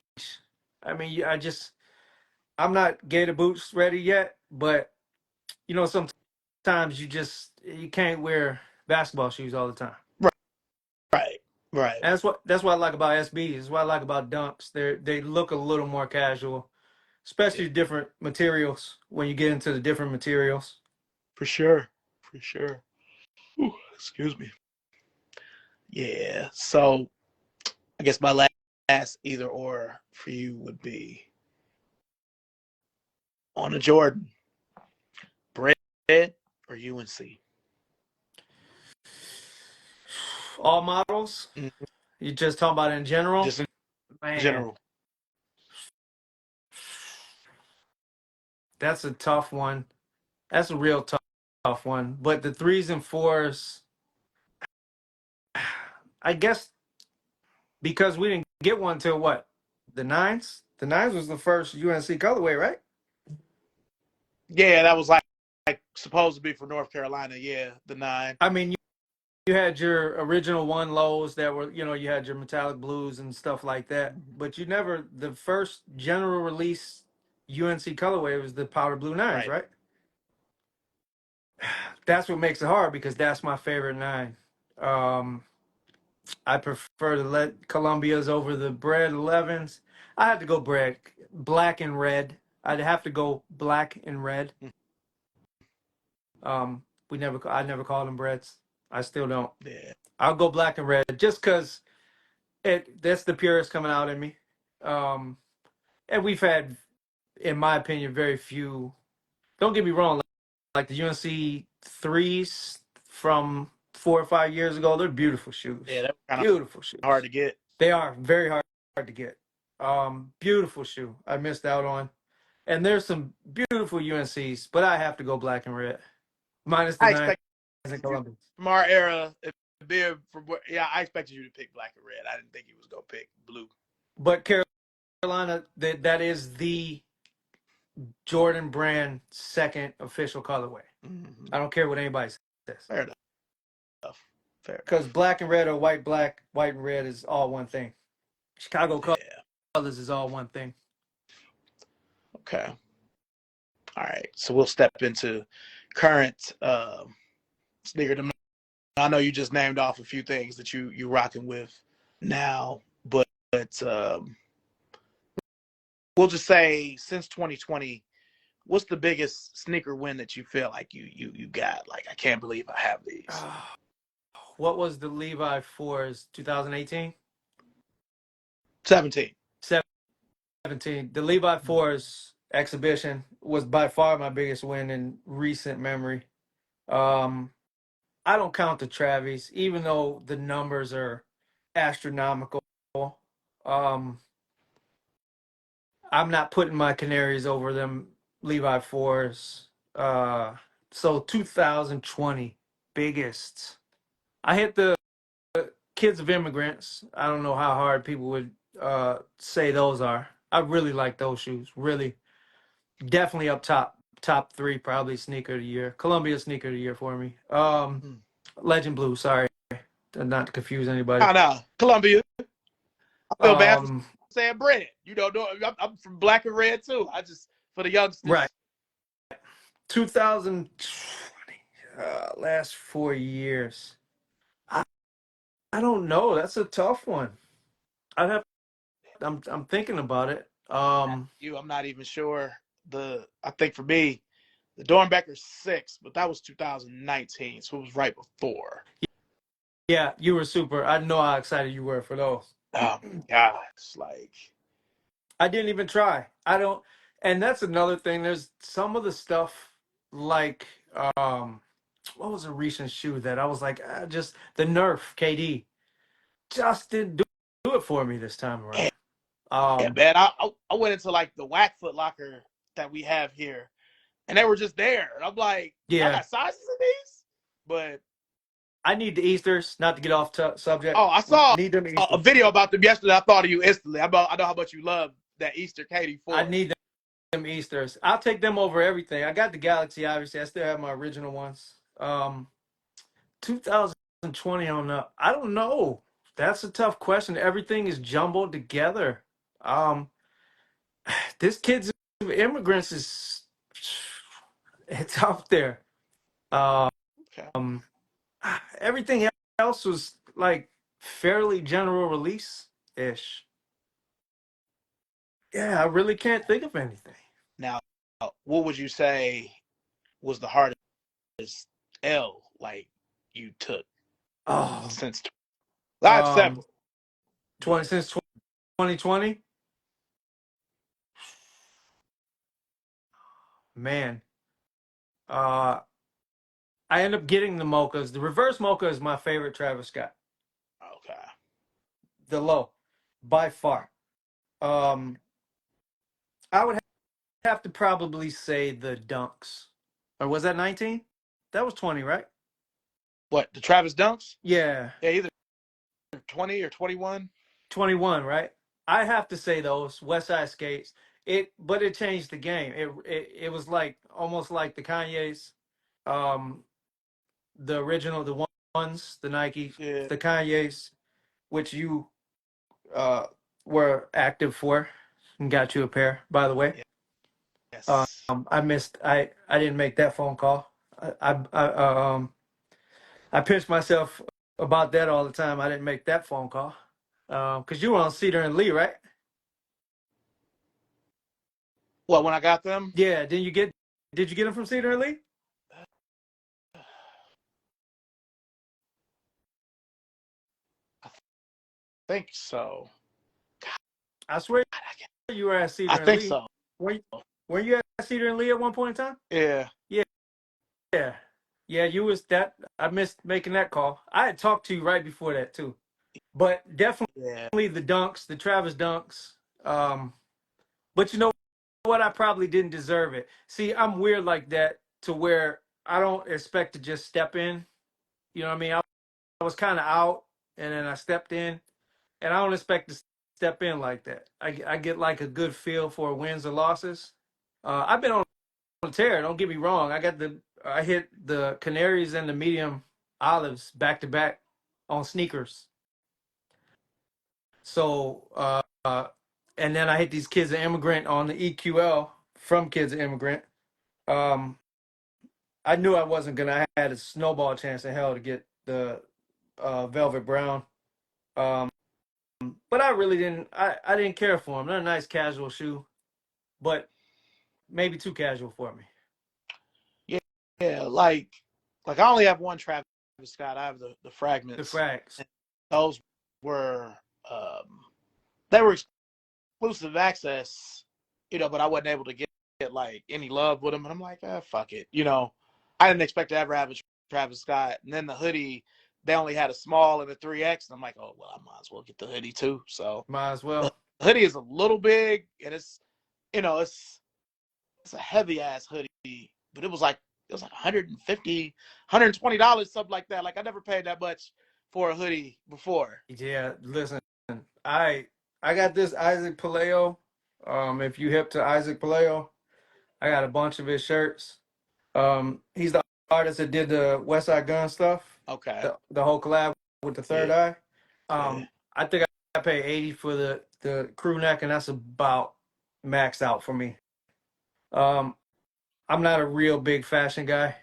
I mean, I'm not gator boots ready yet, but sometimes you can't wear basketball shoes all the time. Right. Right. Right. And that's what I like about SBs. That's what I like about Dunks. They look a little more casual, Yeah. especially different materials when you get into the different materials. For sure. For sure. Ooh, excuse me. Yeah. So I guess my last either or for you would be on a Jordan, bread or UNC. All models. Mm-hmm. You just talking about in general, Just in man. general. That's a tough one. That's a real tough one. But the threes and fours, I guess, because we didn't get one till what? The nines. The nines was the first UNC colorway, right? Yeah, that was like supposed to be for North Carolina. Yeah, the 9. I mean, you had your original one lows that were, you had your metallic blues and stuff like that, Mm-hmm. but you never, the first general release UNC colorway was the powder blue nines, Right. right? That's what makes it hard because that's my favorite nine. Um, I prefer to let Columbia's over the bread 11s. I had to go bread, black and red. I'd have to go black and red. I never called them breads. I still don't. Yeah. I'll go black and red just because that's the purest coming out in me. Um, and we've had, in my opinion, very few. Don't get me wrong, like the UNC threes from 4 or 5 years ago. They're beautiful shoes. Yeah, that was kind of Beautiful hard shoes. to get. They are very hard to get. Beautiful shoe. I missed out on. And there's some beautiful UNCs, but I have to go black and red, minus the I nines expected and you Columbians. from our era, being from yeah, I expected you to pick black and red. I didn't think you was gonna pick blue. But Carolina, that is the Jordan brand second official colorway. Mm-hmm. I don't care what anybody says. Fair enough. Fair because enough. black and red or white, black, white and red is all one thing. Chicago Yeah. colors is all one thing. Okay. All right. So we'll step into current sneaker demand. I know you just named off a few things that you rocking with now, but we'll just say since 2020, what's the biggest sneaker win that you feel like you got? Like I can't believe I have these. What was the Levi Fours 2018? 17. 17. The Levi Fours exhibition was by far my biggest win in recent memory. Um, I don't count the Travis, even though the numbers are astronomical. Um, I'm not putting my canaries over them Levi fours. So 2020 biggest. I hit the kids of immigrants. I don't know how hard people would say those are. I really like those shoes. Really, definitely up top three, probably sneaker of the year. Columbia sneaker of the year for me. Hmm. Legend Blue. Sorry, not to confuse anybody. Oh no, Columbia. I feel bad for Um, saying bread. You don't know. I'm from black and red too. I just for the right. youngsters. 2020. Last 4 years. I, I don't know. That's a tough one. I'd have. I'm thinking about it. I'm not even sure. I think for me, the Dornbecker 6, but that was 2019, so it was right before. Yeah, you were super. I know how excited you were for those. Oh my god, it's like I didn't even try. I don't. And that's another thing. There's some of the stuff like what was a recent shoe that I was like, just the Nerf KD just didn't do it for me this time yeah, around. yeah, man. I went into like the Whack Foot Locker that we have here, and they were just there. And I'm like, y'all Yeah, got sizes in these? But I need the Easters. Not to get off subject. oh, I saw Need them a Easters. video about them yesterday. I thought of you instantly. I know how much you love that Easter Katie I fours. need them Easters. I'll take them over everything. I got the Galaxy, obviously. I still have my original ones. 2020 on up. I don't know. That's a tough question. Everything is jumbled together. Um, this kid's immigrants is it's out there. Okay. Um, everything else was like fairly general release ish. Yeah, I really can't think of anything. Now, what would you say was the hardest L like you took Oh, since? I have um, several, 20 but since 2020, man. Uh, I end up getting the mochas. The reverse mocha is my favorite Travis Scott. okay. The low, by far. Um, I would have to probably say the dunks. Or was that 19? That was 20, right? What the Travis Dunks? Yeah, Yeah, either 20 or 21. 21, right? I have to say those West Side Skates. But it changed the game. It was like almost like the Kanye's, um, the original, the ones, the Nike, Yeah. the Kanye's, which you uh were active for, and got you a pair, by the way. Yes. I missed. I didn't make that phone call. I pinch myself about that all the time. I didn't make that phone call because you were on Cedar and Lee, right? What when I got them? Yeah. Did you get them from Cedar and Lee? I think so. I swear I you were at I Cedar and think Lee. so. Were you at Cedar and Lee at one point in time? Yeah. Yeah. Yeah. Yeah. You was that. I missed making that call. I had talked to you right before that too, but Yeah. definitely the dunks, the Travis dunks. Um, but you know what? I probably didn't deserve it. See, I'm weird like that to where I don't expect to just step in. You know what I mean? I was kind of out, and then I stepped in, and I don't expect to step in like that. I get like a good feel for wins or losses. I've been on a tear. Don't get me wrong. I hit the Canaries and the medium olives back to back. on sneakers. So and then I hit these Kids of Immigrant on the EQL from Kids of Immigrant. Um, I knew I wasn't gonna. I had a snowball chance in hell to get the Velvet Brown. Um, but I really didn't. I didn't care for them. They're a nice casual shoe, but maybe too casual for me. Yeah, yeah. Like I only have one Travis Scott. I have the The fragments. frags. And those were they were exclusive access, but I wasn't able to get like any love with them. And I'm like, fuck it. I didn't expect to ever have a Travis Scott. And then the hoodie, they only had a small and a 3X. And I'm like, oh, well, I might as well get the hoodie too. So Might as the well. hoodie is a little big and it's a heavy ass hoodie, but it was like 150, $120, something like that. Like I never paid that much for a hoodie before. Yeah, listen, I I got this Isaac Paleo. If you hip to Isaac Paleo, I got a bunch of his shirts. He's the artist that did the West Side Gun stuff, Okay. the whole collab with the Third Yeah. Eye. Yeah. I think I paid 80 for the crew neck, and that's about maxed out for me. Um, I'm not a real big fashion guy.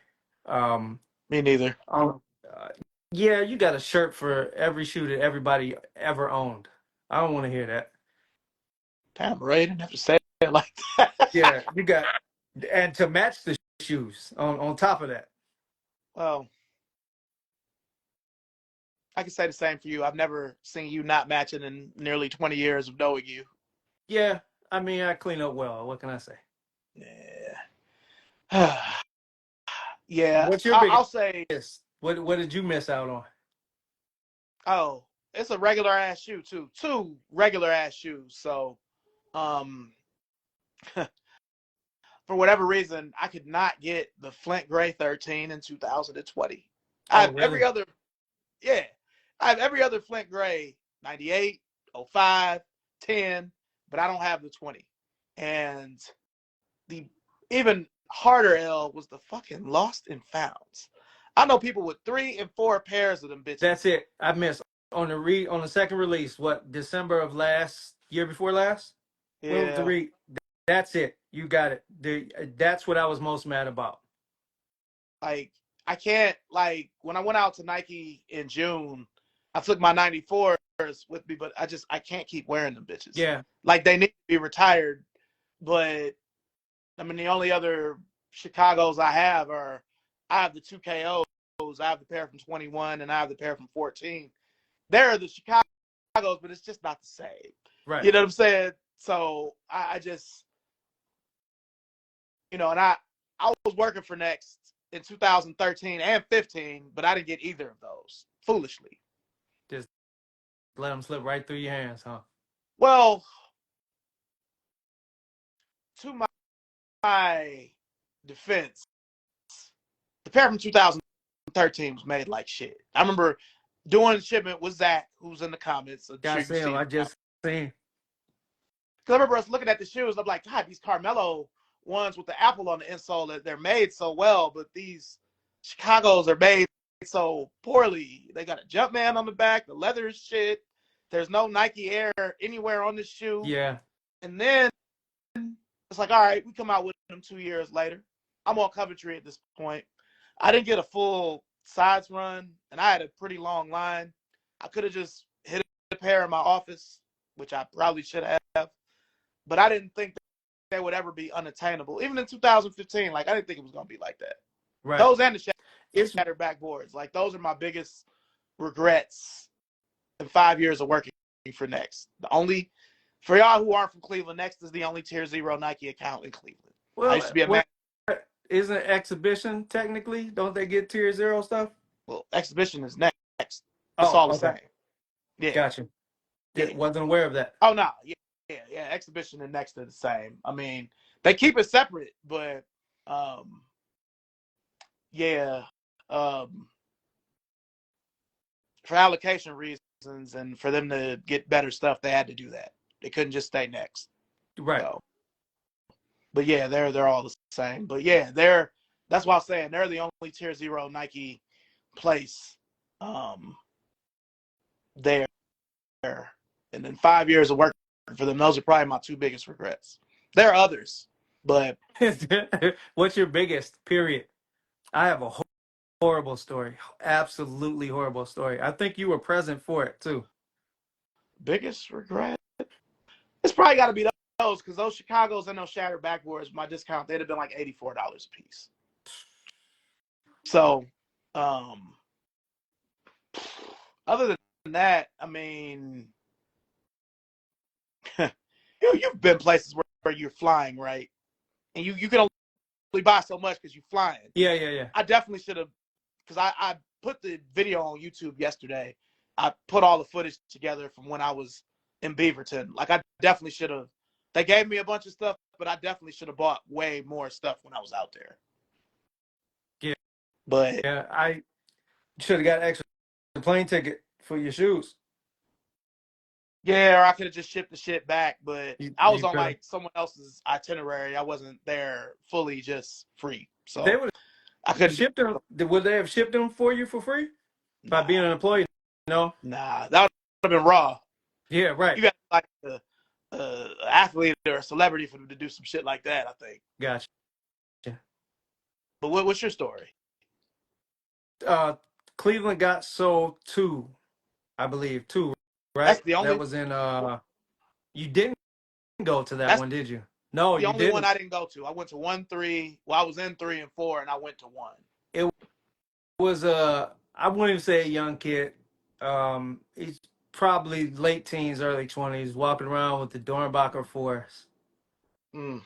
Um, Me neither. um, uh, yeah, you got a shirt for every shoe that everybody ever owned. I don't want to hear that. Damn, Ray didn't have to say it like that. Yeah, you got, and to match the shoes on top of that. Well, I can say the same for you. I've never seen you not matching in nearly 20 years of knowing you. Yeah, I mean, I clean up well. What can I say? Yeah. Yeah. What's your I'll say, biggest? What did you miss out on? oh, it's a regular ass shoe too. Two regular ass shoes. So, um, for whatever reason, I could not get the Flint Gray 13 in 2020. I Oh, have every really? other, yeah, I have every other Flint Gray 98, 05, 10, but I don't have the 20. And the even harder L was the fucking lost and founds. I know people with 3 and 4 pairs of them That's bitches. it. I missed on the second release. What, December of last year before last? When was the Yeah, re? That's it. You got it. That's what I was most mad about. like I can't like when I went out to Nike in June, I took my 94s with me, but I can't keep wearing them bitches. Yeah, Like they need to be retired, but I mean the only other Chicago's I have the 2KOs, I have the pair from 21 and I have the pair from 14. They're the Chicago's, but it's just not the same. right. You know what I'm saying? So I just and I was working for Next in 2013 and 15, but I didn't get either of those foolishly. Just let them slip right through your hands, huh? Well, to my defense, the pair from 2013 was made like shit. I remember doing the shipment with Zach, who's in the comments. I'm Yeah, I sure you've see him. seen I him. just seen. Because I remember us looking at the shoes. I'm like, God, these Carmelo ones with the apple on the insole, they're made so well, but these Chicago's are made so poorly. They got a Jumpman on the back. The leather is shit. There's no Nike Air anywhere on this shoe. Yeah, And then it's like, all right, we come out with them 2 years later. I'm on Coventry at this point. I didn't get a full size run, and I had a pretty long line. I could have just hit a pair in my office, which I probably should have, but I didn't think they would ever be unattainable. Even in 2015, like I didn't think it was going to be like that. right. Those and the It's shattered backboards, like those are my biggest regrets in 5 years of working for Next. For y'all who aren't from Cleveland, Next is the only Tier Zero Nike account in Cleveland. I used to well, be a man. what isn't exhibition technically? Don't they get tier zero stuff? Well, Exhibition is Next. It's Oh, all the okay, same. Yeah, gotcha. yeah. Wasn't aware of that. Oh no, yeah. Exhibition and Next are the same. I mean, they keep it separate, but um, yeah, um, for allocation reasons and for them to get better stuff, they had to do that. They couldn't just stay Next. Right. So, but yeah, they're all the same. But yeah, that's why I'm saying they're the only Tier Zero Nike place. Um, there. And then 5 years of working for them, those are probably my two biggest regrets. There are others, but What's your biggest? Period. I have a horrible story. Absolutely horrible story. I think you were present for it too. biggest regret? It's probably got to be those, because those Chicago's and those shattered backboards, my discount, they'd have been like $84 a piece. So, um, other than that, I mean, you've been places where you're flying, right? And you can only buy so much because you're flying. Yeah. I definitely should have, because I put the video on YouTube yesterday. I put all the footage together from when I was in Beaverton. Like, I definitely should have. They gave me a bunch of stuff, but I definitely should have bought way more stuff when I was out there. Yeah. But Yeah. I should have got an extra plane ticket for your shoes. yeah, or I could have just shipped the shit back. But I was You on could have. like someone else's itinerary. I wasn't there fully just free. They So would I have couldn't shipped them. Would they have shipped them for you for free by being nah, an employee? No. nah. That would have been raw. Yeah. Right. You got like athlete or a celebrity for them to do some shit like that, I think. Gotcha. But what's your story? Uh, Cleveland got sold two, I believe, two, That's right? the That only was in you didn't go to that that's one, did you? No, the you only one didn't. I didn't go to. I went to 1-3. Well, I was in 3 and 4, and I went to 1. It was I wouldn't even say a young kid. He's probably late teens, early 20s, walking around with the Dornbacher Force. Mm.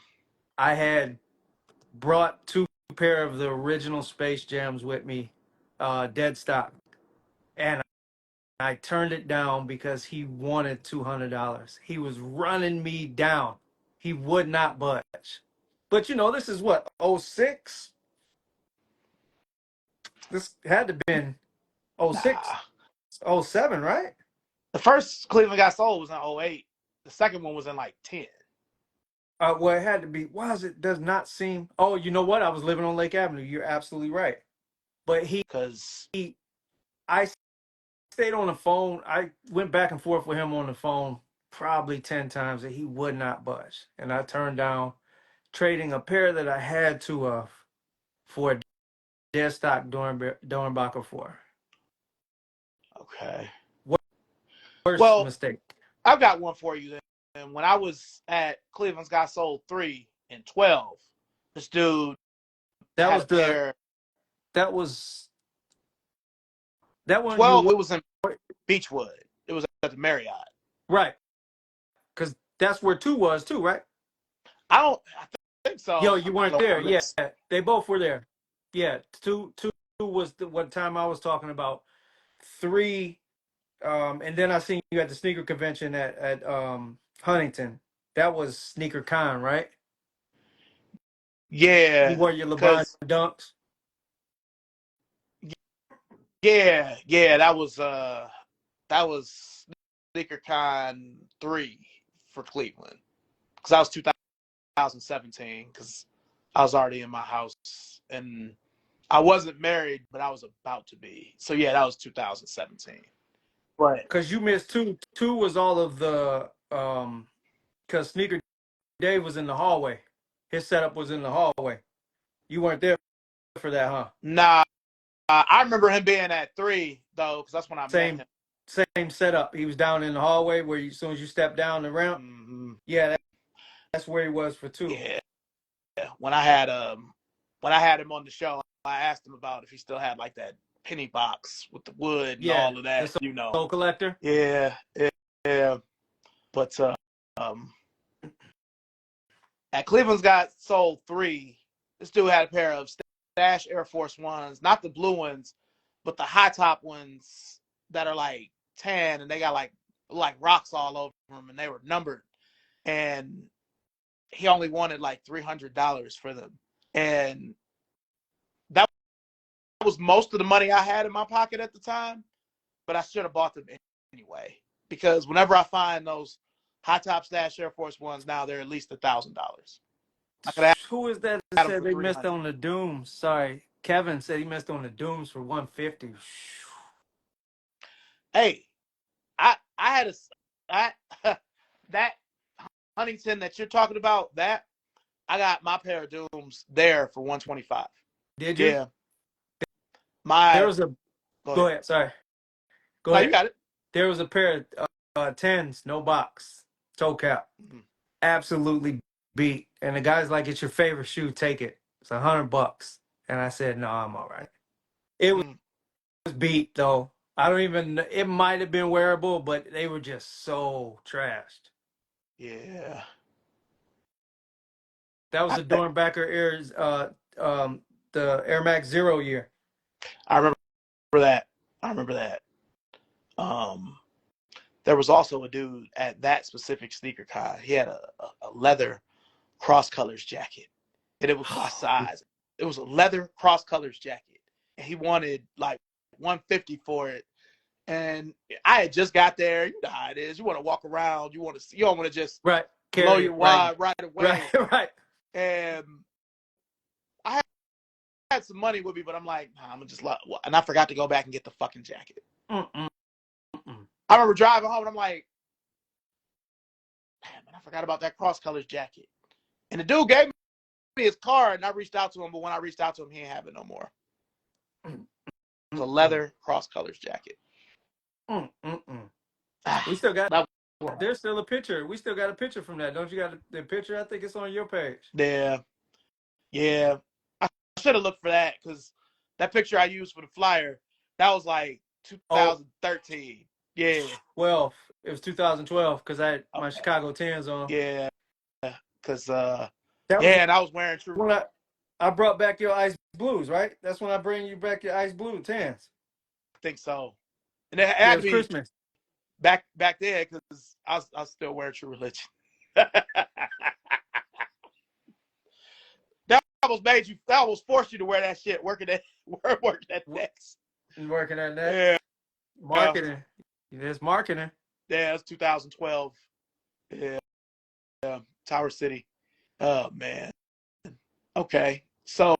I had brought two pair of the original Space Jams with me, dead stock, and I turned it down because he wanted $200. He was running me down. He would not budge. But this is what, '06. This had to have been '06, Nah. '07, right? The first Cleveland got sold was in 08. The second one was in like 10. Well, it had to be. Why is it does not seem? Oh, you know what? I was living on Lake Avenue. You're absolutely right. But Because I stayed on the phone. I went back and forth with him on the phone probably 10 times, and he would not budge. And I turned down trading a pair that I had two of for a dead stock Dornbacher for. okay. Worst Well, mistake. I've got one for you then. And when I was at Cleveland's got sold 3 and 12, this dude That had was a pair. that was that one you 12, were it was in Beechwood. It was at the Marriott. right, because that's where two was too, right? I think Yo, so. you I'm weren't not there. on Yeah, this. they both were there. Yeah, two was the one time I was talking about. Three, and then I seen you at the sneaker convention at Huntington. That was Sneaker Con, right? You Yeah, wore your LeBron because dunks. yeah, that was SneakerCon 3 for Cleveland, because that was 2017, because I was already in my house and I wasn't married, but I was about to be. So yeah, that was 2017. But Because you missed two. Two was all of the because Sneaker Dave was in the hallway. His setup was in the hallway. You weren't there for that, huh? nah, I remember him being at 3 though, because that's when I met Same him. same setup. He was down in the hallway where as soon as you step down the ramp, Mm-hmm. yeah, that's where he was for two. Yeah, when I had him on the show, I asked him about if he still had like that penny box with the wood and Yeah, all of the that. Soul Collector. Yeah, yeah. But um, at Cleveland's got sold 3. This dude had a pair of Stash Air Force Ones, not the blue ones, but the high top ones that are like tan, and they got like rocks all over them, and they were numbered. And he only wanted like $300 for them, and that was most of the money I had in my pocket at the time. But I should have bought them anyway, because whenever I find those high top Stash Air Force Ones now, they're at least $1,000. I could have Who is that that had them said for they missed 300. on the Dooms? Sorry, Kevin said he missed on the Dooms for 150. Hey, I had I that Huntington that you're talking about, that I got my pair of Dooms there for 125. Did you? Yeah. There My was a. Go Go ahead. ahead. Sorry. Go No, you ahead. got it. There was a pair of tens, no box, toe cap. Mhm. Absolutely beat. And the guy's like, "It's your favorite shoe. Take it. It's $100." And I said, "No, I'm all right." It was Mm. beat though. I don't even. It might have been wearable, but they were just so trashed. Yeah. That was I, the Dornbacher Airs, the Air Max Zero year. I remember that. I remember that. Um, there was also a dude at that specific sneaker con. He had a leather cross colors jacket, and it was my size. It was a leather cross colors jacket, and he wanted like 150 for it. And I had just got there. You know how it is. You want to walk around. You want to see. You don't want to just Right, blow carry your it, right, wad right right, away. right. And I had some money with me, but I'm like, nah, I'm gonna just and I forgot to go back and get the fucking jacket. Mm-mm, mm-mm. I remember driving home and I'm like, damn, man, I forgot about that cross colors jacket. And the dude gave me his card, and I reached out to him, but when I reached out to him, he ain't have it no more. It was a leather cross colors jacket. We still got. That, There's still a picture. We still got a picture from that. Don't you got the picture? I think it's on your page. yeah. I should have looked for that because that picture I used for the flyer, that was like Oh, 2013. Yeah. 12. It was 2012 because I had my Okay. Chicago 10s on. Yeah. Because That was yeah, and I was wearing true. when I brought back your ice blues, right? That's when I bring you back your ice blue 10s. I think so. And it Yeah, it had to was be Christmas. back there because I was still wearing True Religion. that that was forced you to wear that shit working at next. Working at that. Yeah. Marketing. There's marketing. Yeah, it's 2012. Yeah. Tower City. Oh man. Okay. So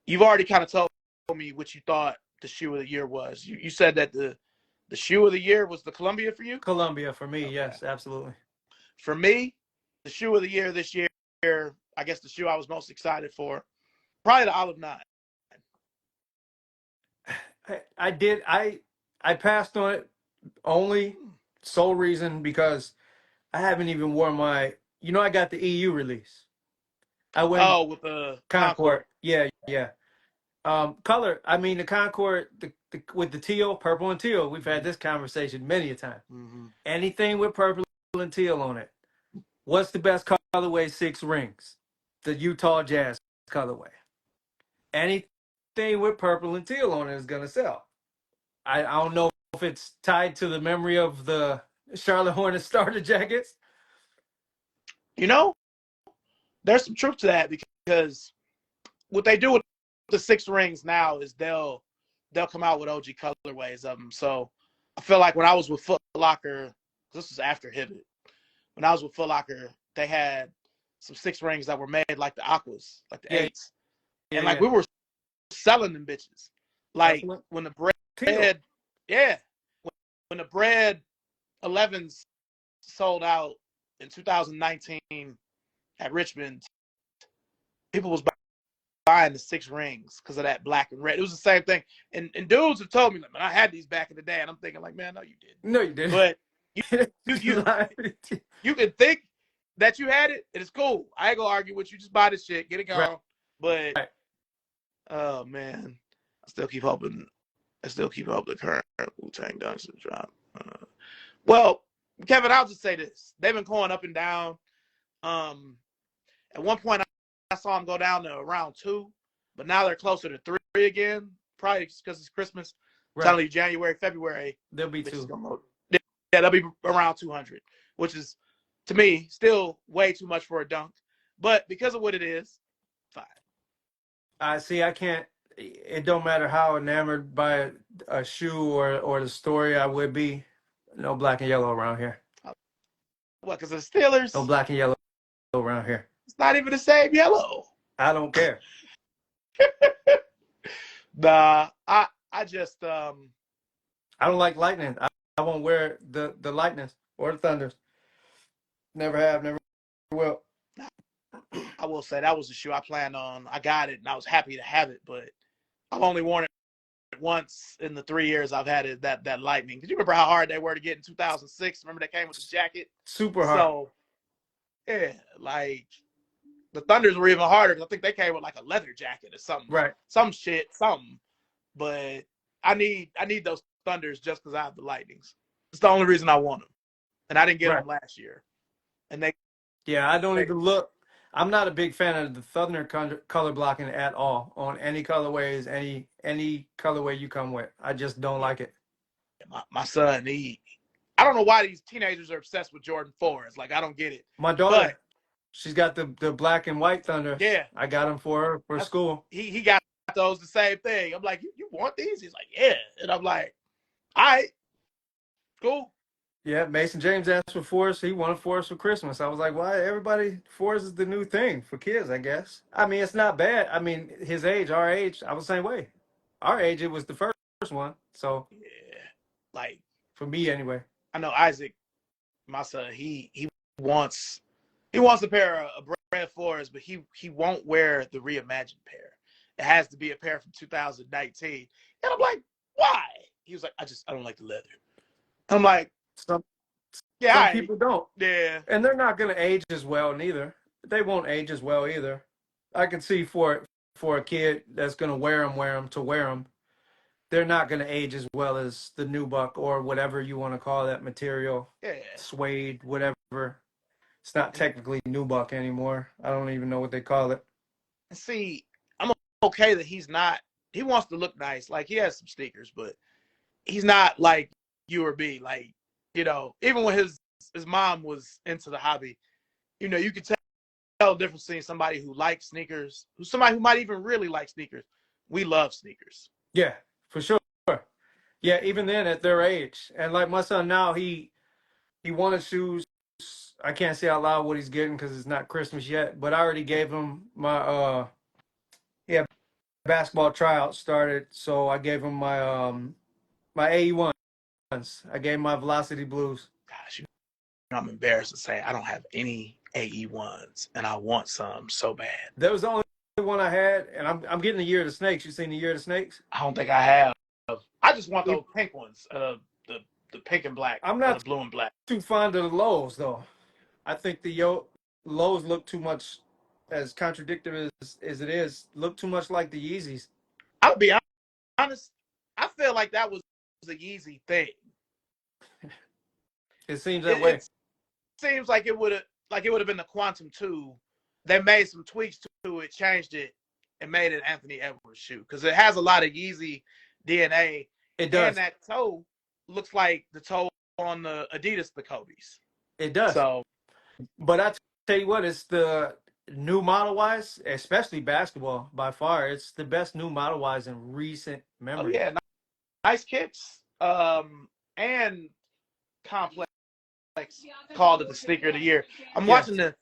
you've already kind of told me what you thought the shoe of the year was. You said that the shoe of the year was the Columbia for you? Columbia for me, Okay. yes, absolutely. For me, the shoe of the year this year, I guess the shoe I was most excited for, probably the Olive 9. I passed on it only sole reason because I haven't even worn my I got the EU release. I went Oh, with the Concord. Concord. Yeah, yeah. Color. I mean, the Concord with the teal, purple and teal. We've had this conversation many a time. Mm-hmm. Anything with purple and teal on it. What's the best colorway? 6 rings. The Utah Jazz colorway. Anything with purple and teal on it is gonna sell. I don't know if it's tied to the memory of the Charlotte Hornets starter jackets. You know, there's some truth to that because what they do with the 6 rings now is they'll come out with OG colorways of them. So I feel like when I was with Foot Locker, this was after Hibbett. When I was with Foot Locker, they had some 6 rings that were made like the Aquas, like the Yeah, 8s, yeah, and like yeah. we were selling them bitches. Like Purple when the teal. bread, yeah, when the bread 11s sold out in 2019 at Richmond, people was buying the 6 rings because of that black and red. It was the same thing. And dudes have told me, like, man, I had these back in the day, and I'm thinking, like, man, no, you didn't. No, you didn't. But you can think that you had it, and it's cool. I ain't gonna argue with you. Just buy this shit, get it Right. gone. But oh man, I still keep hoping the current Wu-Tang Dungeon drop. Well, Kevin, I'll just say this: they've been going up and down. At one point, I saw them go down to around 2, but now they're closer to 3 again. Probably because it's Christmas. I'm telling you, January, February, There'll be 2. Yeah, they'll be around 200, which is, to me, still way too much for a dunk. But because of what it is, fine. I see. I can't. It don't matter how enamored by a shoe or the story I would be. No black and yellow around here. What? Because the Steelers? No black and yellow around here. It's not even the same yellow. I don't care. Nah, I just I don't like lightning. I won't wear the lightnings or the thunders. Never have, never will. I will say that was a shoe I planned on. I got it and I was happy to have it, but I've only worn it once in the 3 years I've had it. That Lightning. Did you remember how hard they were to get in 2006? Remember they came with the jacket. Super hard. So yeah, like the Thunders were even harder. I think they came with like a leather jacket or something, Right. some shit, something. But I need those Thunders just because I have the Lightnings. It's the only reason I want them, and I didn't get Right. them last year. And they, Yeah, I don't they even look. I'm not a big fan of the Thunder color blocking at all on any colorways, any colorway you come with. I just don't yeah, like it. my son, I don't know why these teenagers are obsessed with Jordan 4s. Like I don't get it. My But daughter, she's got the black and white Thunders. yeah, I got them for her for that's school. he got those the same thing. I'm like, you want these? He's like, yeah. And I'm like, all right, cool. Yeah, Mason James asked for fours. He wanted fours for Christmas. I was like, why? Everybody, fours is the new thing for kids, I guess. I mean, it's not bad. I mean, his age, our age, I was the same way. Our age, it was the first one. So Yeah. Like for me, anyway. I know Isaac, my son, he wants he wants a pair of Brand Fours, but he won't wear the reimagined pair. It has to be a pair from 2019. And I'm like, why? He was like, I don't like the leather. I'm like, Some yeah, all some right. people don't, Yeah. and they're not going to age as well neither. They won't age as well either. I can see for a kid that's going to wear them. They're not going to age as well as the nubuck or whatever you want to call that material, Yeah. suede, whatever. It's not And, technically nubuck anymore. I don't even know what they call it. and see, I'm okay that he wants to look nice. Like he has some sneakers, but he's not like you or me. Like, even when his mom was into the hobby, you could tell the difference between somebody who likes sneakers, somebody who might even really like sneakers. We love sneakers. Yeah, for sure. Yeah, even then at their age, and like my son now, he wanted shoes. I can't say out loud what he's getting because it's not Christmas yet, but I already gave him my yeah, basketball tryout started, so I gave him my AE1s. I gave him my Velocity Blues. Gosh, I'm embarrassed to say I don't have any AE1s, and I want some so bad. That was the only one I had, and I'm getting the Year of the Snakes. You seen the Year of the Snakes? I don't think I have. I just want It, those pink ones, the pink and black, I'm or the not blue and black. too fond of the lows though. I think the lows look too much, as contradictory as it is, look too much like the Yeezys. I'll be honest. I feel like that was a Yeezy thing. It seems that way. It seems like it would have been the Quantum 2. They made some tweaks to it, changed it, and made it Anthony Edwards shoe because it has a lot of Yeezy DNA, It and does. that toe looks like the toe on the Adidas the Kobe's. It does. So, But I tell you what, it's the new model wise, especially basketball by far. It's the best new model wise in recent oh memory. yeah, nice kicks. And Complex called it the sneaker of the year. I'm Yes. watching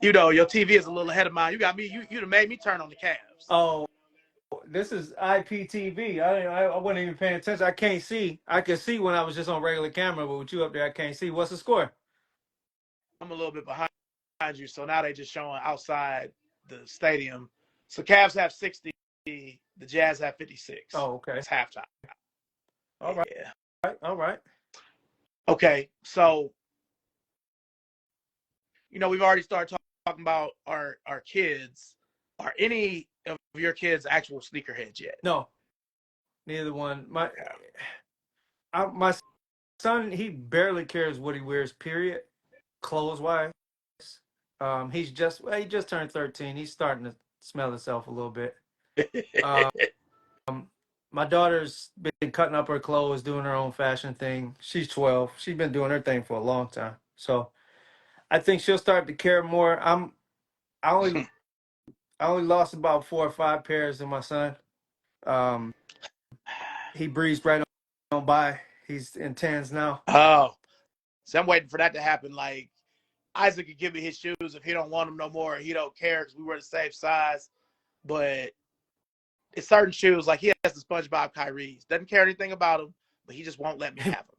your TV is a little ahead of mine. You got me. You'd have made me turn on the Cavs. Oh, this is IPTV. I wasn't even paying attention. I can't see. I could see when I was just on regular camera, but with you up there, I can't see. What's the score? I'm a little bit behind you, so now they just showing outside the stadium. So Cavs have 60, the Jazz have 56. Oh, okay. It's halftime. All right. Yeah. All right. Okay, so we've already started talking about our kids. Are any of your kids actual sneakerheads yet? No, neither one. My son, he barely cares what he wears. Period. Clothes wise. He just turned 13. He's starting to smell himself a little bit. Um, my daughter's been cutting up her clothes, doing her own fashion thing. She's 12. She's been doing her thing for a long time. So I think she'll start to care more. I only I only lost about 4 or 5 pairs to my son. Um, he breezed right on by. He's in tens now. Oh, so I'm waiting for that to happen. Like Isaac could give me his shoes if he don't want them no more. He don't care because we were the same size. But it's certain shoes, like he has the SpongeBob Kyrie's. Doesn't care anything about them. but he just won't let me have them.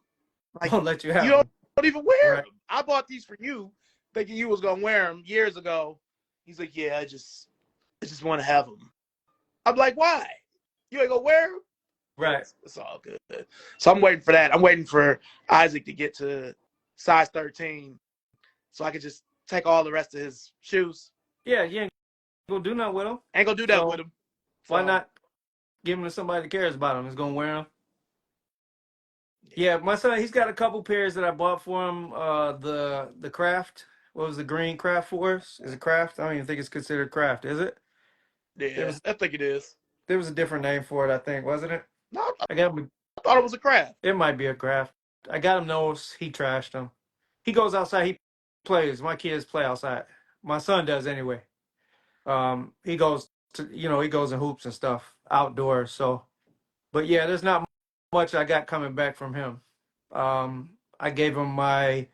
Like, Won't let you you have don't, them. don't even wear Right. them. I bought these for you, thinking you was gonna wear them years ago. He's like, yeah, I just want to have them. I'm like, why? You ain't gonna wear them? But Right. it's all good. So I'm waiting for that. I'm waiting for Isaac to get to size 13, so I can just take all the rest of his shoes. Yeah, you ain't gonna do nothing with them. Ain't gonna do that with So him. why So not give them to somebody that cares about them? Is gonna wear them. yeah, Yeah, my son, he's got a couple pairs that I bought for him. The craft. What was the green craft force? Is it craft? I don't even think it's considered craft, is it? There yeah, was I think it is. there was a different name for it, I think, wasn't it? No, I I got him. thought it was a craft. It might be a craft. I got him those. He trashed them. He goes outside. He plays. My kids play outside. My son does anyway. He goes to he goes and hoops and stuff outdoors. So, but yeah, there's not much I got coming back from him. I gave him my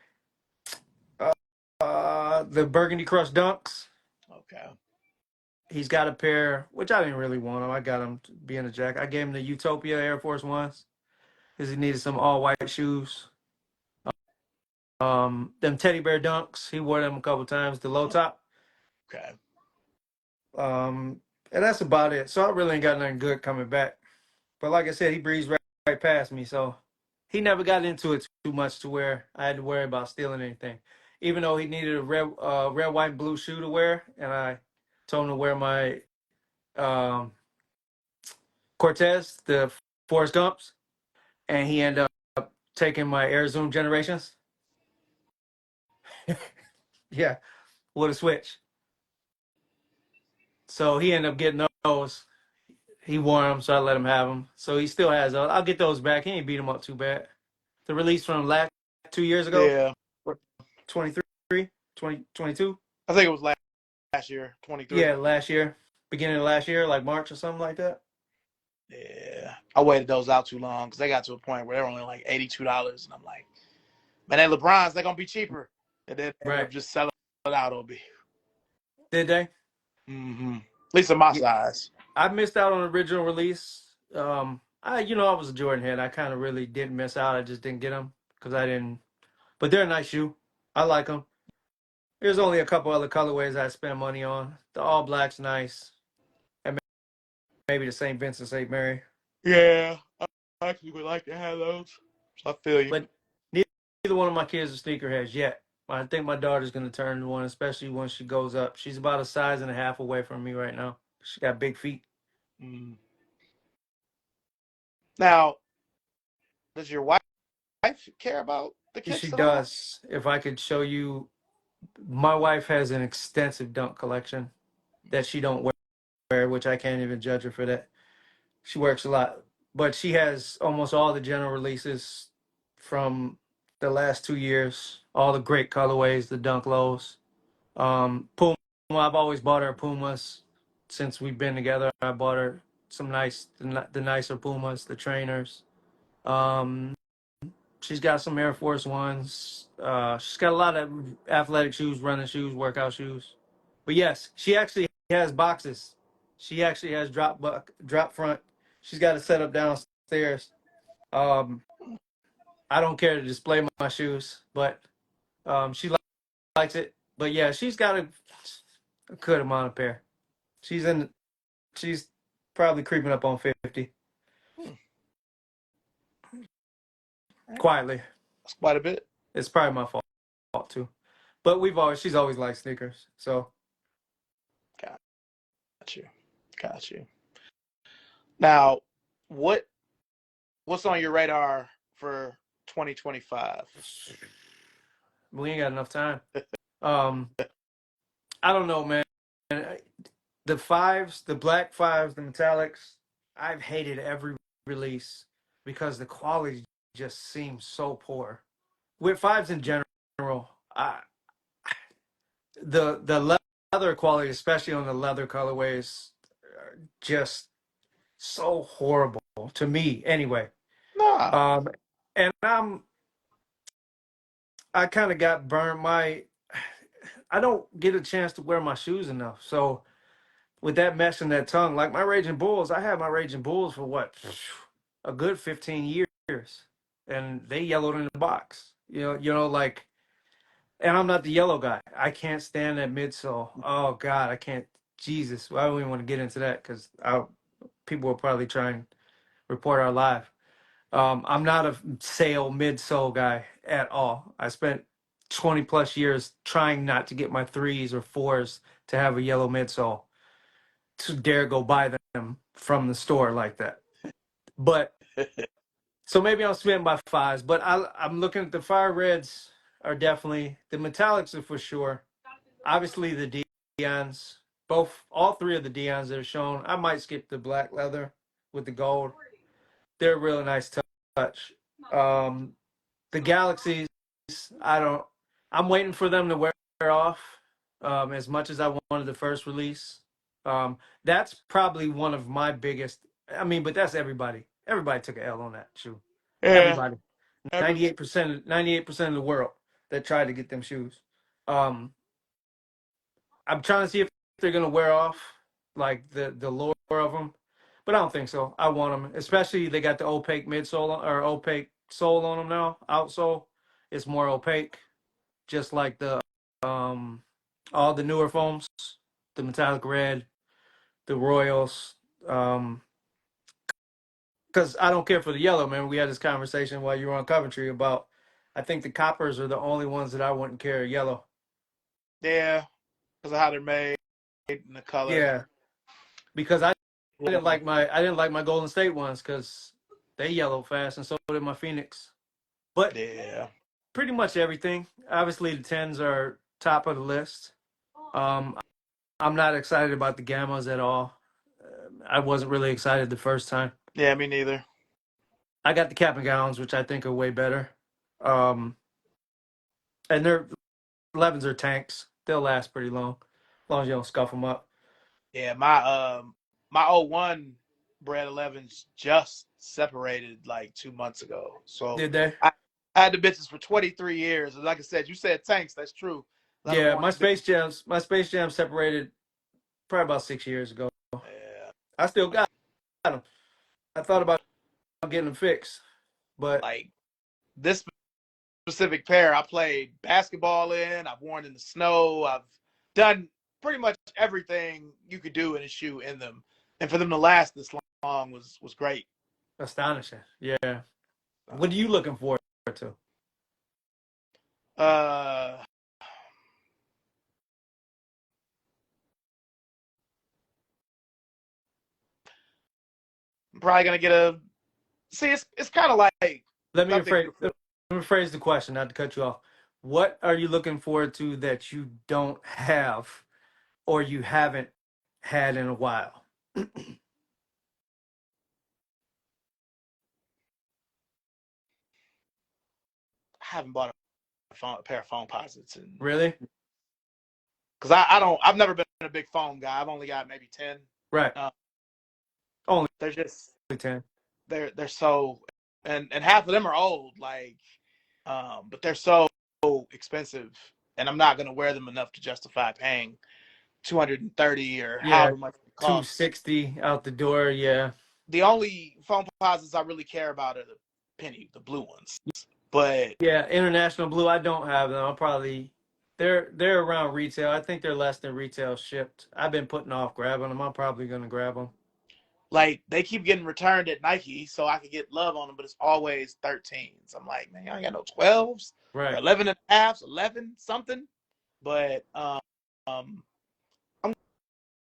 the Burgundy Crush Dunks. Okay. He's got a pair, which I didn't really want him. I got him to be in a jack. I gave him the Utopia Air Force Ones because he needed some all white shoes. Them teddy bear dunks. He wore them a couple times. The low top. Okay. Um, and that's about it. So I really ain't got nothing good coming back. But like I said, he breezed right past me. So he never got into it too much to where I had to worry about stealing anything. Even though he needed a red, white, and blue shoe to wear, and I told him to wear my um, Cortez, the Forrest Gumps, and he ended up taking my Air Zoom Generations. Yeah, with a switch. So he ended up getting those. He wore them, so I let him have them. So he still has those. I'll get those back. He ain't beat them up too bad. The release from last 2 years ago, Yeah. 23, 2022. I think it was last year, 23. Yeah, last year, beginning of last year, like March or something like that. Yeah. I waited those out too long because they got to a point where they're only like $82. And I'm like, man, they LeBrons, they're going to be cheaper. And then they ended Right. up just selling it out on me. Did they? Mm-hmm. At least in my Yeah. size. I missed out on the original release. I was a Jordan head. I kind of really didn't miss out. I just didn't get them because I didn't. But they're a nice shoe. I like them. There's only a couple other colorways I spend money on. The all black's nice, and maybe the St. Vincent St. Mary. Yeah. I actually would like to have those. So I feel you. But neither one of my kids are sneakerheads yet. I think my daughter's gonna turn one, especially when she goes up. She's about a size and a half away from me right now. She got big feet. Mm. Now, does your wife care about the She kicks at all? does. If I could show you, my wife has an extensive dunk collection that she don't wear, which I can't even judge her for that. She works a lot, but she has almost all the general releases from the last 2 years. All the great colorways, the dunk lows. Puma. I've always bought her Pumas since we've been together. I bought her some the nicer Pumas, the trainers. Um, she's got some Air Force Ones. She's got a lot of athletic shoes, running shoes, workout shoes. But yes, she actually has boxes. She actually has drop front. She's got it set up downstairs. Um, I don't care to display my shoes, but she likes it. But yeah, she's got a good amount of pair. She's in. She's probably creeping up on 50 Hmm. quietly. That's quite a bit. It's probably my fault too. But she's always liked sneakers. So Got you. Got you. Now, what what's on your radar for 2025? we ain't got enough time. Um, I don't know, man. The fives, the black fives, the metallics, I've hated every release because the quality just seems so poor. With fives in general, the leather quality, especially on the leather colorways, are just so horrible to me. Anyway, Nah. um, and I kind of got burned. I don't get a chance to wear my shoes enough, so with that mesh and that tongue, like my Raging Bulls, I had my Raging Bulls for what, a good 15 years. and they yellowed in the box. Like, and I'm not the yellow guy. I can't stand that midsole. Oh God, I can't. Jesus, I don't even want to get into that because people will probably try and report our live. I'm not a sale midsole guy at all. I spent 20 plus years trying not to get my threes or fours to have a yellow midsole to dare go buy them from the store like that. But so maybe I'm smitten by fives, but I'm looking at the fire reds are definitely the metallics are for sure. Obviously the Deons, all three of the Deons that are shown. I might skip the black leather with the gold. They're a really nice touch. The Galaxies, I don't. I'm waiting for them to wear off. As much as I wanted the first release, that's probably one of my biggest. I mean, but that's everybody. Everybody took an L on that shoe. Yeah, Everybody. every 98% of the world that tried to get them shoes. Um, I'm trying to see if they're gonna wear off like the lower of them, but I don't think so. I want them, especially they got the opaque midsole or opaque sole on them now. Outsole, it's more opaque, just like the all the newer foams, the metallic red, the royals. Um, because I don't care for the yellow, man. We had this conversation while you were on Coventry about. I think the coppers are the only ones that I wouldn't care yellow. yeah, because of how they're made and the color. Yeah, because Yeah, I didn't like my Golden State ones because they yellow fast, and so did my Phoenix. But yeah, pretty much everything. Obviously, the tens are top of the list. Um, I'm not excited about the gammas at all. I wasn't really excited the first time. yeah. Me neither. I got the cap and gowns, which I think are way better. Um, and their 11s are tanks. They'll last pretty long, as long as you don't scuff them up. Yeah, my '01 Bread 11s just separated like 2 months ago. So Did they? I had the bitches for 23 years. And like I said, you said tanks. That's true. I've been Yeah, wanting them bitches. My Space Jam separated probably about 6 years ago. Yeah, I still got them. I thought about getting them fixed, but like this specific pair, I played basketball in. I've worn in the snow. I've done pretty much everything you could do in a shoe in them, and for them to last this long was great. astonishing. Yeah. What So, are you looking forward to? uh, I'm probably gonna get a. See, it's kind of like Let me something rephrase, you let feel me rephrase the question, not to cut you off. What are you looking forward to that you don't have or you haven't had in a while? I haven't bought a pair of foam posits, and Really? because I've never been a big foam guy. I've only got maybe 10. Right. Uh, Only they're just 10. they're so and half of them are old, like, but they're so expensive, and I'm not gonna wear them enough to justify paying 230 or Yeah. however much it costs. 260 out the door. Yeah. The only foam posits I really care about are the the blue ones. But Yeah. International Blue. I don't have them. I'll probably, they're around retail. I think they're less than retail shipped. I've been putting off grabbing them. I'm probably going to grab them. like they keep getting returned at Nike, so I could get love on them, but it's always 13s. I'm like, man, I ain't got no 12s or Right. 11 and a halfs, 11 something. But I'm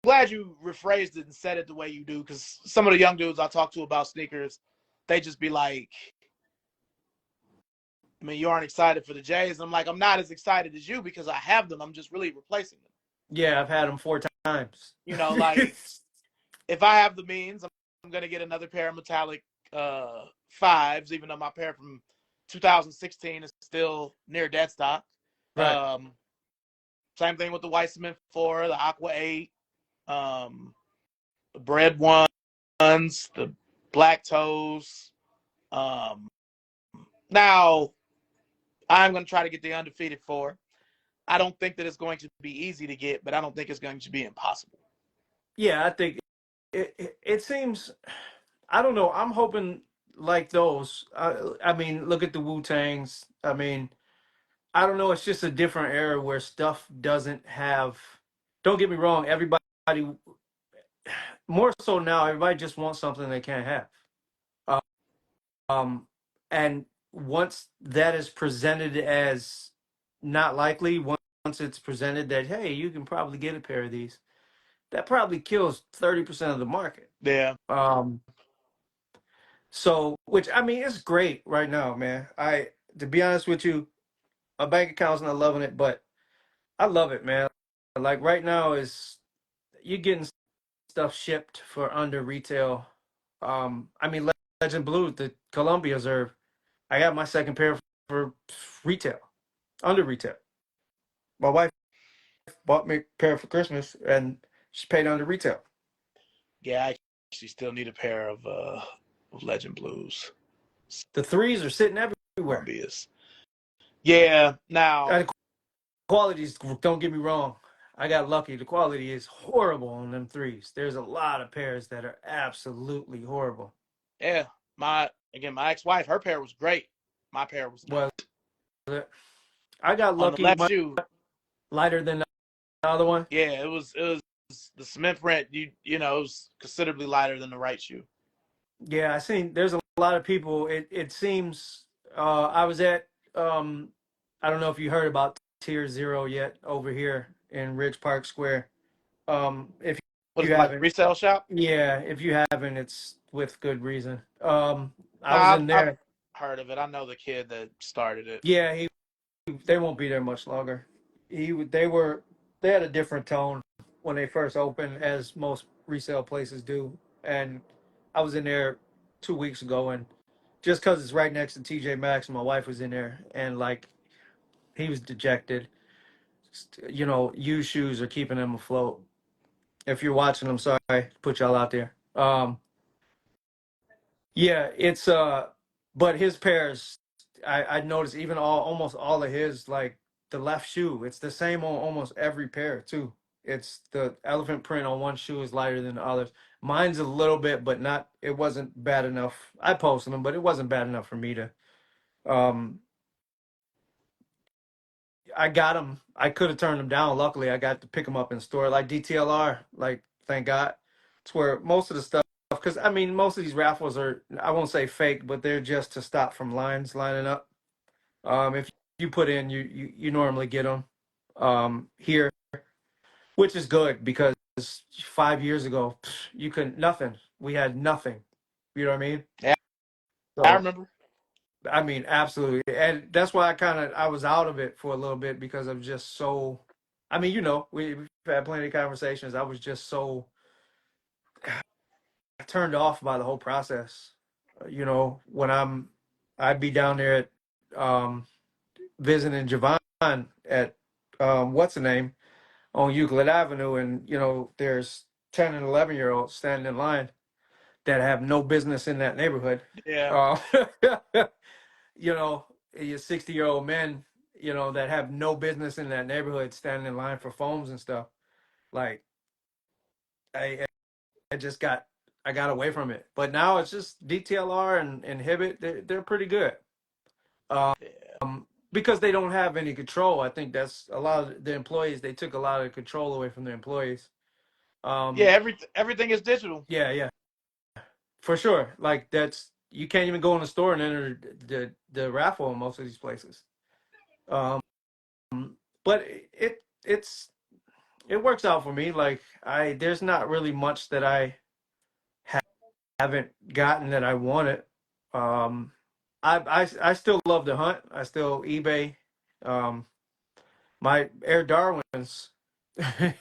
glad you rephrased it and said it the way you do, because some of the young dudes I talk to about sneakers, they just be like, I mean, you aren't excited for the Jays. And I'm like, I'm not as excited as you because I have them. I'm just really replacing them. Yeah. I've had them 4 times. Like if I have the means, I'm going to get another pair of metallic fives, even though my pair from 2016 is still near dead stock. Right. Um, Same thing with the White Cement 4, the Aqua 8, the Bread 1s, the Black Toes. Um, Now, I'm going to try to get the undefeated 4. I don't think that it's going to be easy to get, but I don't think it's going to be impossible. Yeah. I think it seems, I don't know. I'm hoping like those. I mean, look at the Wu Tangs. I mean, I don't know. It's just a different era where stuff doesn't have. Don't get me wrong. Everybody, more so now, everybody just wants something they can't have. Um, and once that is presented as not likely, once it's presented that hey, you can probably get a pair of these, that probably kills 30% of the market. Yeah. Um, so which I mean, it's great right now, man. I to be honest with you, my bank account's not loving it, but I love it, man. Like right now is you're getting stuff shipped for under retail. I mean, Legend Blue, the Columbia's are. I got my second pair for retail, under retail. My wife bought me a pair for Christmas, and she paid under retail. Yeah, I actually still need a pair of Legend Blues. The threes are sitting everywhere. Columbia's. Yeah. Now. And the qualities, don't get me wrong. I got lucky. The quality is horrible on them threes. There's a lot of pairs that are absolutely horrible. Yeah. My ex-wife, her pair was great. My pair was Was not. it? I got On the lucky. left My shoe, lighter than the other one. yeah, it was the cement print. It was considerably lighter than the right shoe. Yeah, I seen. There's a lot of people. It seems. I was at. I don't know if you heard about Tier Zero yet over here in Ridge Park Square. If What is you it, like a haven't, resale shop? yeah, if you haven't, it's with good reason. I was Nah, in I've there. heard of it. I know the kid that started it. Yeah, they won't be there much longer. They had a different tone when they first opened, as most resale places do. And I was in there 2 weeks ago, and just because it's right next to TJ Maxx, my wife was in there, and like he was dejected. Used shoes are keeping him afloat. If you're watching, I'm sorry to put y'all out there. Yeah, it's but his pairs, I noticed even almost all of his, like the left shoe, it's the same on almost every pair too. It's the elephant print on one shoe is lighter than the others. Mine's a little bit, but not. It wasn't bad enough. I posted them, but it wasn't bad enough for me to. Um, I got them. I could have turned them down. Luckily, I got to pick them up in store, like DTLR. Like, thank God. It's where most of the stuff, because I mean, most of these raffles are, I won't say fake, but they're just to stop from lines lining up. If you put in, you normally get them here, which is good because 5 years ago, you couldn't, nothing. We had nothing. You know what I mean? Yeah, I So, remember. I mean, absolutely. And that's why I was out of it for a little bit because I'm just so, I mean, we've had plenty of conversations. I was just so turned off by the whole process. When I'd be down there at, visiting Javon at, what's the name, on Euclid Avenue, and there's 10 and 11-year-olds standing in line that have no business in that neighborhood. Yeah, Uh, you know, your 60-year-old men, that have no business in that neighborhood standing in line for phones and stuff. Like, I just I got away from it. But now it's just DTLR and Hibbit. They're pretty good. yeah, Because they don't have any control. I think that's a lot of the employees. They took a lot of control away from the employees. yeah. Um, Everything is digital. yeah, yeah, for sure. Like you can't even go in the store and enter the raffle in most of these places. Um, but it works out for me. Like there's not really much that I haven't gotten that I wanted. Um, I still love to hunt. I still eBay. Um, my Air Darwins.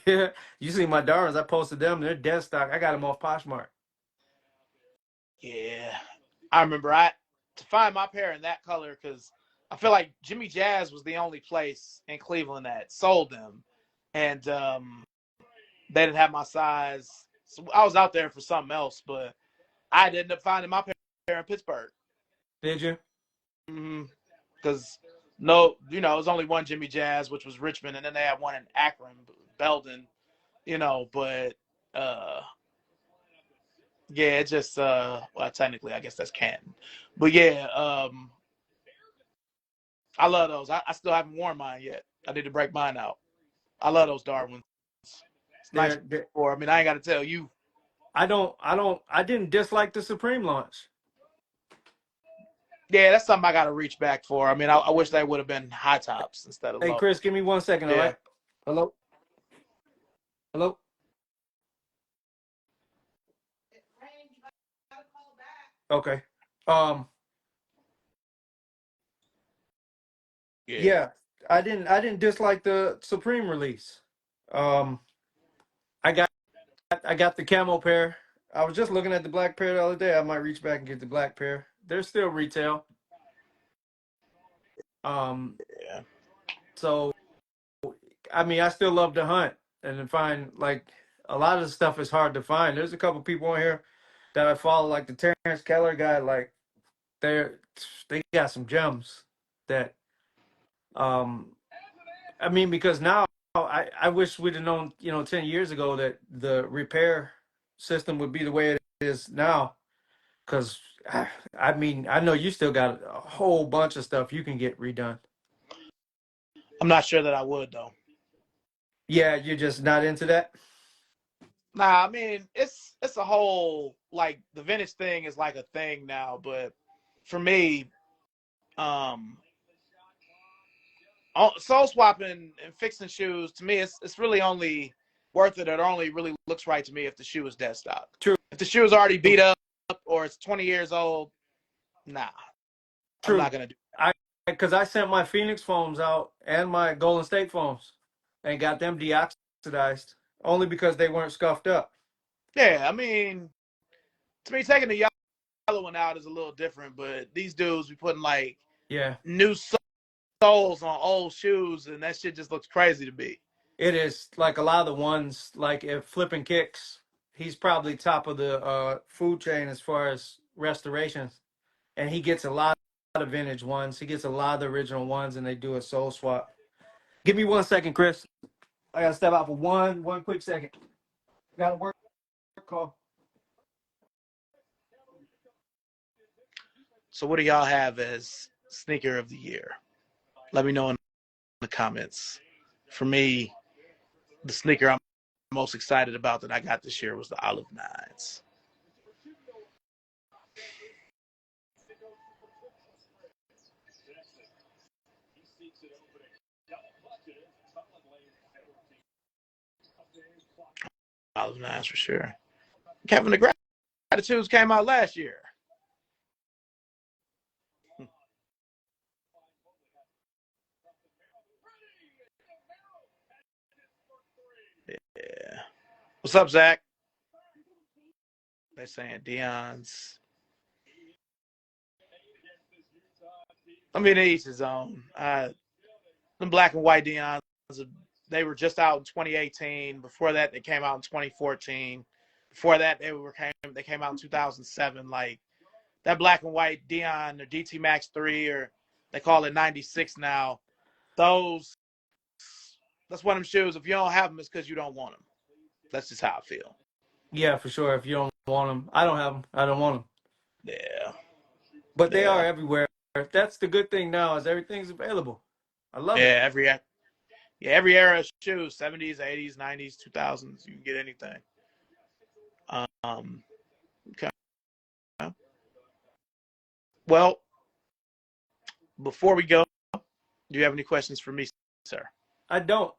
You see my Darwins? I posted them. They're dead stock. I got them off Poshmark. Yeah, I remember. I to find my pair in that color because I feel like Jimmy Jazz was the only place in Cleveland that sold them, and they didn't have my size. So I was out there for something else, but I ended up finding my pair in Pittsburgh. Did you? Because no, it was only one Jimmy Jazz, which was Richmond, and then they had one in Akron, Belden. But uh, Yeah, it just well, technically, I guess that's Canton, but yeah, I love those. I still haven't worn mine yet. I need to break mine out. I love those Darwins. It's nice They're for. I mean, I ain't got to tell you. I didn't dislike the Supreme launch. Yeah, that's something I got to reach back for. I mean, I wish they would have been high tops instead of Hey low. Chris, give me 1 second, all Yeah, right? Hello? Hello? Okay. Um, yeah. yeah, I didn't dislike the Supreme release. Um, I got I got the camo pair. I was just looking at the black pair the other day. I might reach back and get the black pair. They're still retail. Um, Yeah. so I mean, I still love to hunt and to find like a lot of the stuff is hard to find. There's a couple people on here that I follow, like the Terrence Keller guy. Like they're they got some gems that um I mean, because now I wish we'd have known, 10 years ago that the repair system would be the way it is now. Because, I mean, I know you still got a whole bunch of stuff you can get redone. I'm not sure that I would though. Yeah, you're just not into that? Nah, I mean, it's a whole like the vintage thing is like a thing now, but for me, um, soul swapping and fixing shoes to me, it's really only worth it. It only really looks right to me if the shoe is dead stock. True, If the shoe is already beat up or it's 20 years old, nah, I'm not true. gonna do. Because I sent my Phoenix foams out and my Golden State foams and got them deoxidized only because they weren't scuffed up. Yeah, I mean, to me, taking the yellow one out is a little different, but these dudes be putting like Yeah. new soles on old shoes, and that shit just looks crazy to me. It is like a lot of the ones, like if flipping kicks, he's probably top of the food chain as far as restorations, and he gets a lot of vintage ones. He gets a lot of the original ones, and they do a soul swap. Give me 1 second, Chris. I gotta step out for one quick second. Got a work call. So, what do y'all have as sneaker of the year? Let me know in the comments. For me, the sneaker I'm most excited about that I got this year was the Olive Nines. Olive Nines for sure. Kevin the Gratitudes came out last year. Yeah. What's up, Zach? They saying Dion's. I mean, each his own. The black and white Dion's, they were just out in 2018. Before that, they came out in 2014. Before that, they came out in 2007. Like that black and white Dion or DT Max 3 or they call it 96 now. Those that's one of them shoes. If you don't have them, it's because you don't want them. That's just how I feel. Yeah, for sure. If you don't want them, I don't have them. I don't want them. Yeah, But they are yeah, everywhere. That's the good thing now is everything's available. I love it. yeah. Every era of shoes, 70s, 80s, 90s, 2000s, you can get anything. Um, okay. Well, before we go, do you have any questions for me, sir? I don't.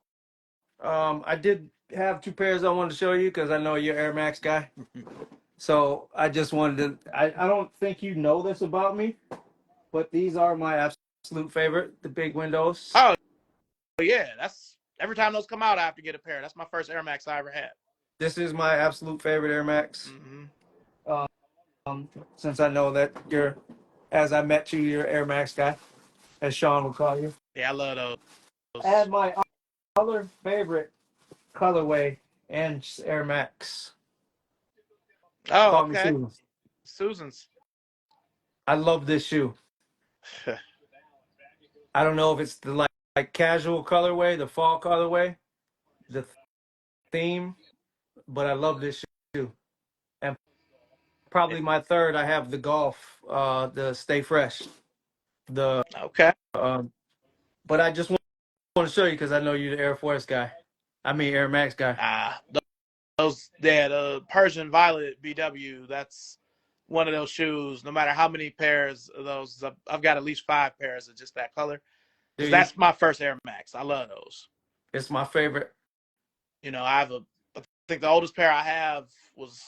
I did have two pairs I wanted to show you because I know you're Air Max guy. So I just wanted to. I don't think you know this about me, but these are my absolute favorite. The big windows. Oh yeah, that's every time those come out, I have to get a pair. That's my first Air Max I ever had. This is my absolute favorite Air Max. Mm-hmm. Since I know that you're, as I met you, you're Air Max guy, as Sean would call you. Yeah, I love those. And my other favorite colorway and Air Max. Oh, Call me okay. Susan. Susan's. I love this shoe. I don't know if it's the like casual colorway, the fall colorway, the theme, but I love this shoe. And probably my third. I have the Golf, the Stay Fresh. The Okay. um, but I just want to show you because I know you're the Air Force guy. I mean Air Max guy. Ah, those yeah, the Persian Violet BW. That's one of those shoes. No matter how many pairs of those, I've got at least 5 pairs of just that color Do because you? that's my first Air Max. I love those. It's my favorite. I have I think the oldest pair I have was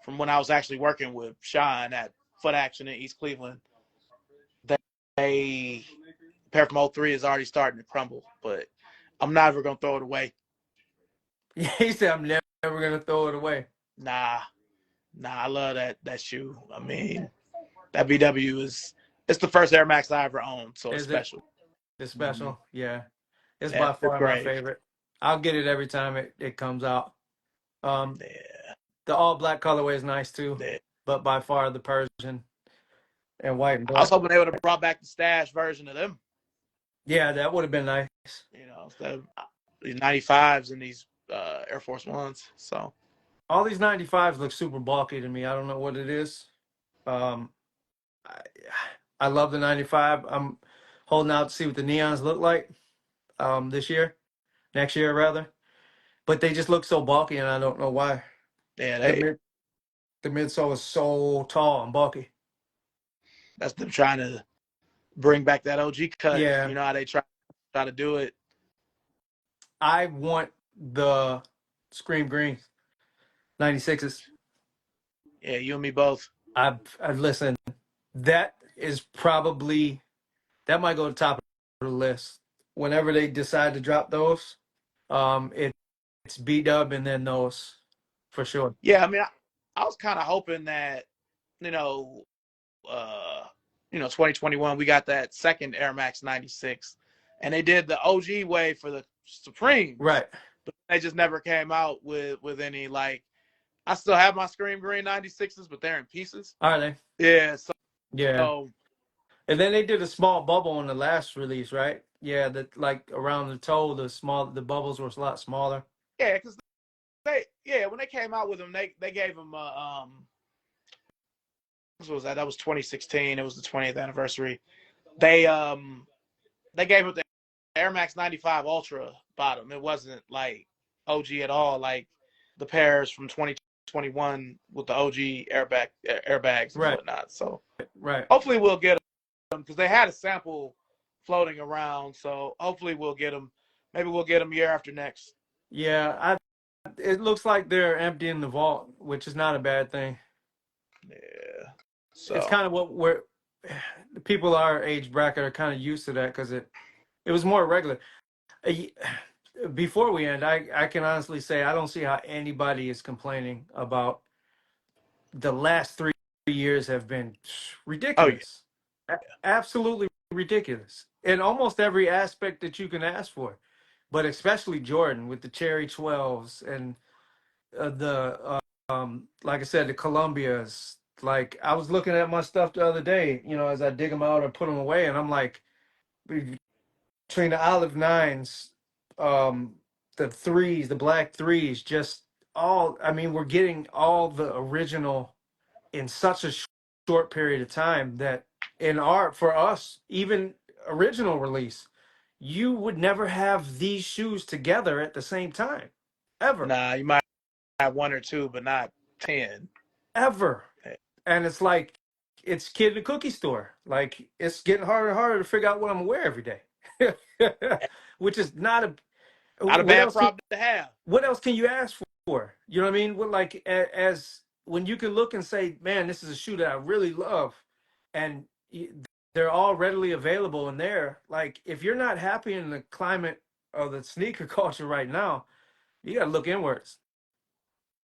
from when I was actually working with Sean at Foot Action in East Cleveland. They pair from '03 is already starting to crumble, but I'm never gonna throw it away. He said I'm never gonna throw it away. Nah, I love that shoe. I mean, that BW is it's the first Air Max I ever owned, so it's Is it? special. It's Mm-hmm. special. Yeah, it's Yeah, by it's far my great. favorite. I'll get it every time it comes out. Um, Yeah, the all black colorway is nice too, yeah. but by far the Persian and white and I was black. hoping they would have brought back the stash version of them. Yeah, that would have been nice. Instead of these 95s and these Air Force Ones. So All these 95s look super bulky to me. I don't know what it is. Um, I, I love the 95. I'm holding out to see what the neons look like next year rather. But they just look so bulky, and I don't know why. yeah, The they mid the midsole is so tall and bulky. that's them trying to bring back that OG cut. Yeah, You know how they try to do it. I want the Scream Green 96s. Yeah, you and me both. I listen. That is probably that might go to the top of the list. Whenever they decide to drop those, it's B Dub and then those for sure. Yeah, I mean, I was kind of hoping that you know, uh, 2021 we got that second Air Max 96, and they did the OG way for the Supremes, Right. but they just never came out with any like. I still have my Scream Green 96s, but they're in pieces. Are they? Yeah, Yeah. so And then they did a small bubble on the last release, right? Yeah, that like around the toe, the bubbles were a lot smaller. yeah, because when they came out with them, they gave them what was that? That was 2016. It was the 20th anniversary. They they gave it the Air Max 95 Ultra bottom. It wasn't like OG at all, like the pairs from 2021 with the OG airbags and Right. whatnot. So Right. hopefully we'll get them because they had a sample floating around. So hopefully we'll get them. Maybe we'll get them year after next. Yeah, it looks like they're emptying the vault, which is not a bad thing. Yeah. It's So kind of what we're the people our age bracket are kind of used to that because it was more regular. Uh, Before we end, I can honestly say I don't see how anybody is complaining about the last 3 years have been oh yeah. ridiculous. Absolutely ridiculous in almost every aspect that you can ask for, but especially Jordan with the Cherry 12s and the like I said, the Columbias. Like I was looking at my stuff the other day, as I dig them out or put them away, and I'm like, between the Olive Nines, um, the threes, the black threes, just all. I mean, we're getting all the original in such a short period of time that for us, even original release, you would never have these shoes together at the same time, ever, Nah, you might have one or two, but not 10. ever. And it's like it's kid in the cookie store. Like it's getting harder and harder to figure out what I'm gonna wear every day, which is not a. Not a What bad else? problem to have. What else can you ask for? You know what I mean? What like as when you can look and say, man, this is a shoe that I really love, and they're all readily available in there. Like if you're not happy in the climate of the sneaker culture right now, you got to look inwards.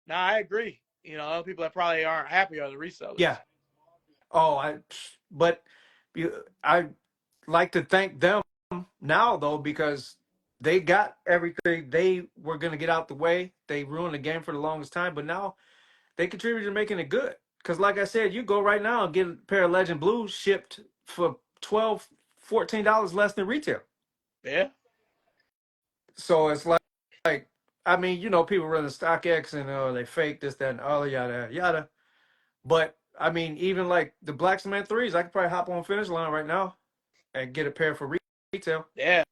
No, I agree. Other people that probably aren't happy are the Yeah. resellers. Oh, but I like to thank them now though because they got everything they were going to get out the way. They ruined the game for the longest time, but now they contributed to making it good. Because like I said, you go right now and get a pair of Legend Blues shipped for $12, $14 less than retail. Yeah. So it's like I mean, people running StockX and they fake this, that, and other, yada, yada. But I mean, even like the Black Cement threes, I could probably hop on Finish Line right now and get a pair for retail. Yeah,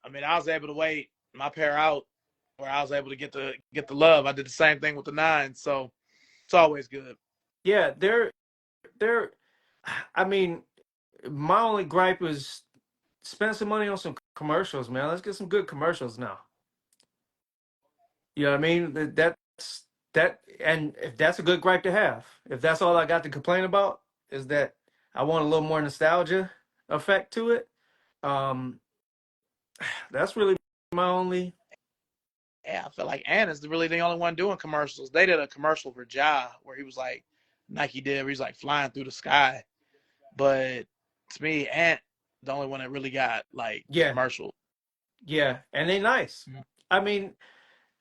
I mean, I was able to wait my pair out where I was able to get the love. I did the same thing with the nine, so it's always good. Yeah, they're. I mean, my only gripe is spend some money on some commercials, man. Let's get some good commercials now. You know what I mean? That, and if that's a good gripe to have, if that's all I got to complain about, is that I want a little more nostalgia effect to it. Um, that's really my only. Yeah, I feel like Anna's really the only one doing commercials. They did a commercial for Ja where he was like Nike did, where he's like flying through the sky. But to me, Ant the only one that really got like Yeah, commercial. yeah, and they nice. I mean,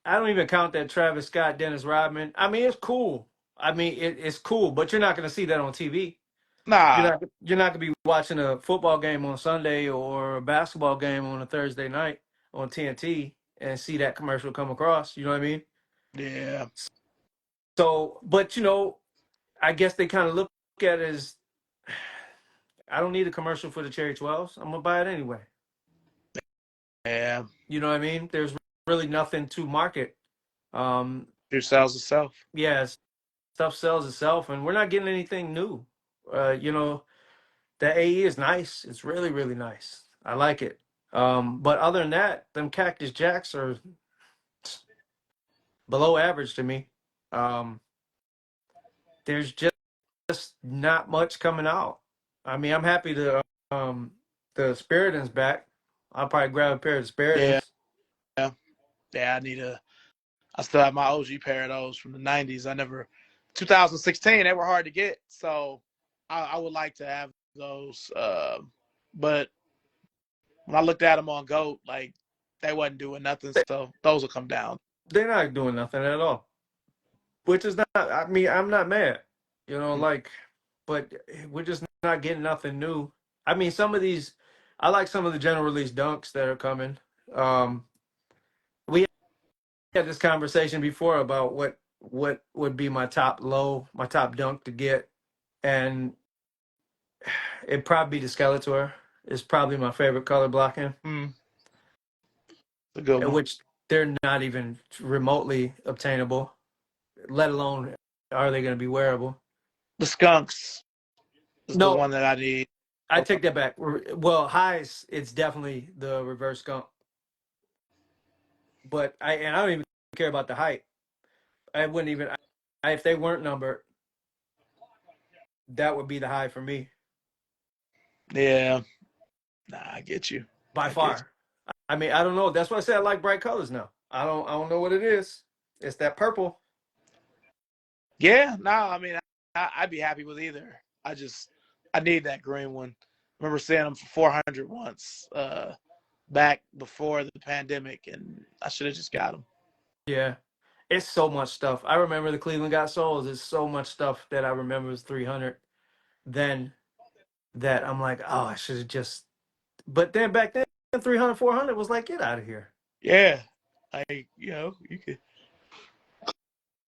I don't even count that Travis Scott, Dennis Rodman. I mean, it's cool. I mean, it's cool, but you're not going to see that on TV. Nah, You're not going to be watching a football game on Sunday or a basketball game on a Thursday night on TNT and see that commercial come across. You know what I mean? yeah, So, but I guess they kind of look at it as I don't need a commercial for the Cherry 12s. I'm gonna buy it anyway. yeah. You know what I mean? There's really nothing to market. Um, It sells itself. yeah, stuff sells itself, and we're not getting anything new. The AE is nice. It's really, really nice. I like it. But other than that, them Cactus Jacks are below average to me. Um, there's just not much coming out. I mean, I'm happy um the Spiridon's back. I'll probably grab a pair of Yeah, Spiridons. yeah. I still have my OG pair of those from the '90s. 2016. They were hard to get, so I would like to have those. But when I looked at them on Goat, like they wasn't doing nothing, so those will come down. They're not doing nothing at all, which is not. I mean, I'm not mad. Like, but we're just not getting nothing new. I mean, some of these, I like some of the general release dunks that are coming. Um, we had this conversation before about what would be my top dunk to get, and it'd probably be the Skeletor. It's probably my favorite color blocking, Mm, a good one. which they're not even remotely obtainable, let alone are they going to be wearable. The Skunks is the No, one that I need. I take that back. Well, highs, it's definitely the reverse skunk, but I don't even care about the height. I wouldn't even if they weren't numbered, that would be the high for me Yeah, nah, I get you. by I get far. I mean, I don't know. That's why I say I like bright colors now. I don't know what it is. It's that purple. you. Yeah, no, I mean, I'd be happy with either. I need that green one. I remember seeing them for 400 once back before the pandemic, and I should have just got them. Yeah. It's so much stuff. I remember the Cleveland got souls. There's so much stuff that I remember was 300. Then that I'm like, oh, I should have just. But then back then, 300, 400 was like, get out of here. Yeah, like you could.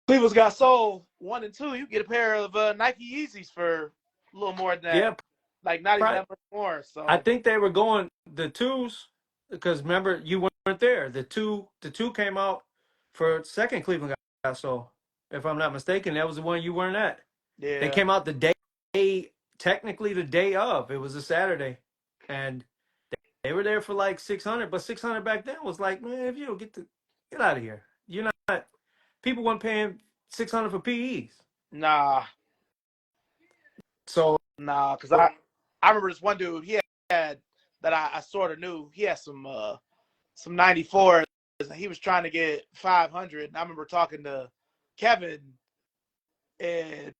Cleveland's got sold 1 and 2. You get a pair of Nike Yeezys for a little more than that. Yeah, Like not even probably. that much more. I So think they were going the twos because remember you weren't there. The two came out for second Cleveland got sold. If I'm not mistaken, that was the one you weren't at. They yeah, came out the day, technically the day of. It was a Saturday, and they were there for like 600. But 600 back then was like, man, if you don't get out of here, you're not. People weren't paying 600 for PEs. nah, So nah. Because I remember this one dude he had that I sort of knew. He had some 94s. And he was trying to get 500. And I remember talking to Kevin and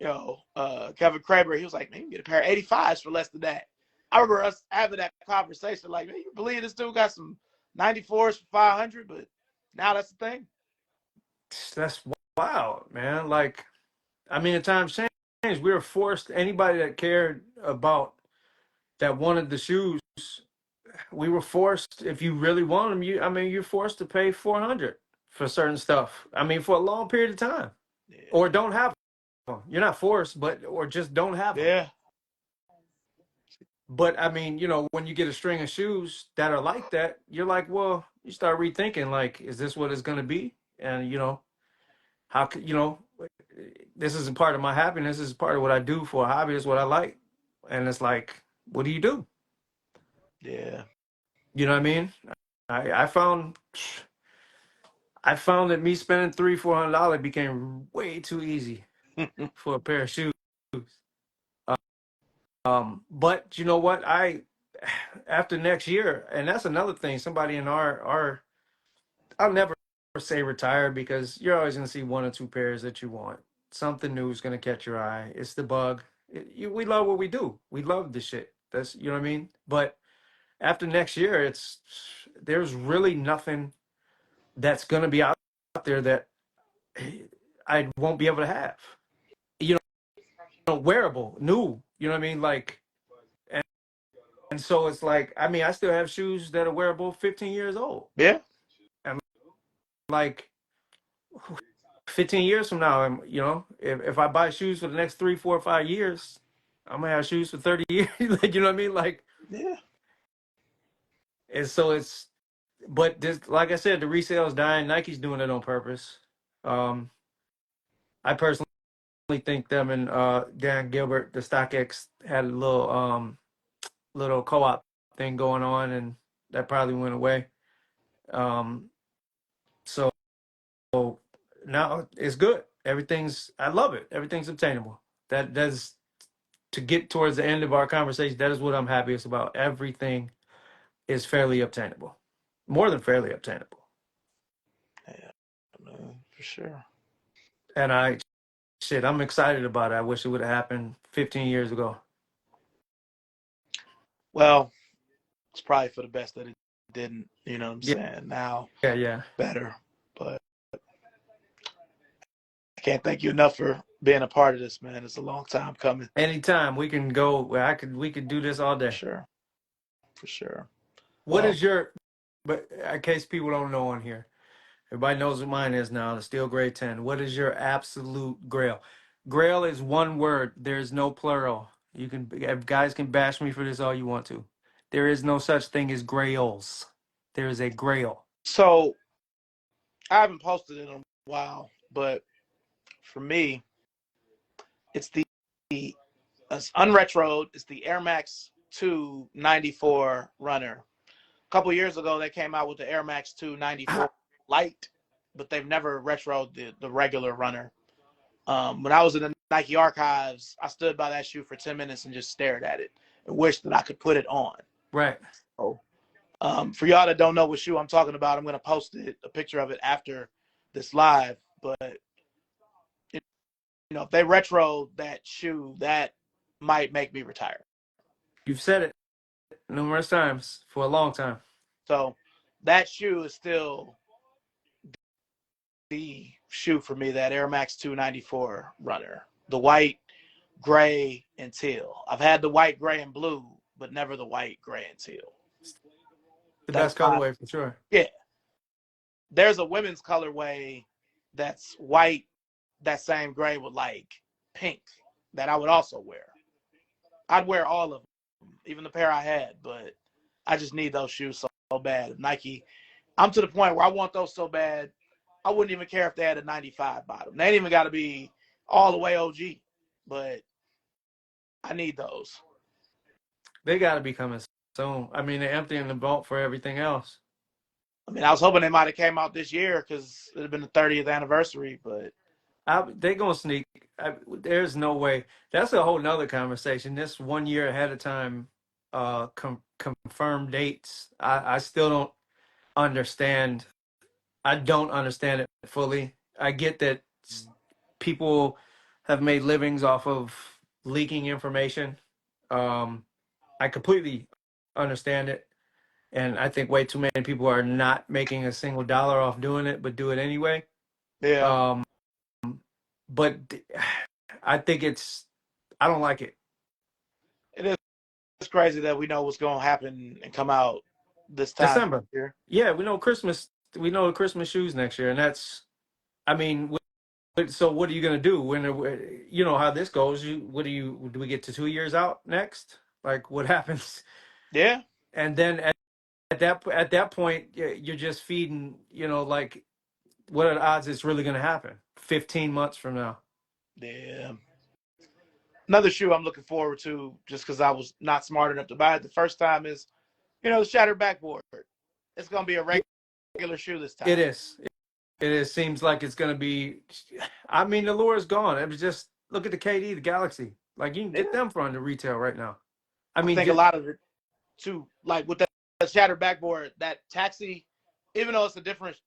Kevin Kramer. He was like, man, you can get a pair of 85s for less than that. I remember us having that conversation. Like, man, you believe this dude got some 94s for 500? But now that's the thing. that's wild, man. Like, I mean, the times changed. We were forced. Anybody that cared about that wanted the shoes, we were forced. If you really want them, you're forced to pay 400 for certain stuff. I mean, for a long period of time, Yeah. or don't have. 'em. you're not forced, but or just don't have them. Yeah. But I mean, when you get a string of shoes that are like that, you're like, well, you start rethinking, like, is this what it's going to be? And how could this isn't part of my happiness. This is part of what I do for a hobby. It's what I like, and it's like, what do you do? Yeah. You know what I mean? I I found I found that me spending $300-400 became way too easy for a pair of shoes. But you know what? After next year, and that's another thing. Somebody in our I'll never say retire because you're always going to see one or two pairs that you want. Something new is going to catch your eye. It's the bug. We love what we do. We love the shit. That's you know what I mean. But after next year, there's really nothing that's going to be out there that I won't be able to have. You wearable, new. You know what I mean? Like, and so it's like, I mean, I still have shoes that are wearable 15 years old. Yeah. And like 15 years from now, if I buy shoes for the next 3, 4, 5 years, I'm gonna have shoes for 30 years. Like, you know what I mean? Like, Yeah. and so but this, like I said, the resale is dying. Nike's doing it on purpose. I personally think them and Dan Gilbert, the StockX, had a little co-op thing going on, and that probably went away. Um, so now it's good. I love it. Everything's obtainable. That's to get towards the end of our conversation. That is what I'm happiest about. Everything is fairly obtainable, more than fairly obtainable. Yeah. Man, for sure. And I'm excited about it. I wish it would have happened 15 years ago. Well, it's probably for the best that it didn't. You know what I'm Yeah, saying? Now, yeah. better. But I can't thank you enough for being a part of this, man. It's a long time coming. Anytime we can go, we could do this all For day. sure. For sure. What Well, is your, but in case people don't know on here, everybody knows what mine is now, the Steel Gray 10. What is your absolute grail? Grail is one word. There's no plural. Guys can bash me for this all you want to. There is no such thing as grails. There is a grail. so I haven't posted it in a while, but for me, it's it's unretroed. It's the Air Max 2 94 runner. A couple years ago, they came out with the Air Max 2 94 Light, but they've never retroed the regular runner. When I was in the Nike archives, I stood by that shoe for 10 minutes and just stared at it and wished that I could put it on. Right. So, for y'all that don't know what shoe I'm talking about, I'm going to post a picture of it after this live. But, if they retro that shoe, that might make me retire. You've said it numerous times for a long time. So that shoe is still the shoe for me, that Air Max 294 runner. The white, gray, and teal. I've had the white, gray, and blue, but never the white, gray, and teal. The That's best colorway for sure. Yeah. There's a women's colorway that's white, that same gray with like pink, that I would also wear. I'd wear all of them, even the pair I had, but I just need those shoes so bad. Nike, I'm to the point where I want those so bad, I wouldn't even care if they had a 95 bottom. They ain't even got to be all the way OG, but I need those. They got to be coming soon. I mean, they're emptying the vault for everything else. I mean, I was hoping they might have came out this year because it had been the 30th anniversary, but They gonna sneak. There's no way. That's a whole nother conversation. This 1 year ahead of time, confirmed dates. I still don't understand. I don't understand it fully. I get that people have made livings off of leaking information. I completely understand it, and I think way too many people are not making a single dollar off doing it, but do it anyway. yeah, Um, but I think I don't like it. it is. It's crazy that we know what's going to happen and come out this time December. here. Yeah, we know Christmas. We know the Christmas shoes next year, and I mean, so what are you gonna do when you know how this goes? Do we get to 2 years out next? Like what happens? Yeah, And then at that point, you're just feeding. You know, like what are the odds it's really gonna happen? 15 months from now. yeah. Another shoe I'm looking forward to, just because I was not smart enough to buy it the first time, is the shattered backboard. It's gonna be a Yeah, regular shoe this it time. is. It is. Seems like it's gonna be. I mean, the lure is gone. It was just look at the KD, the Galaxy. Like you can get Yeah, them for under retail right now. I I mean, think a lot of it too, like with that shattered backboard, that taxi, even though it's a different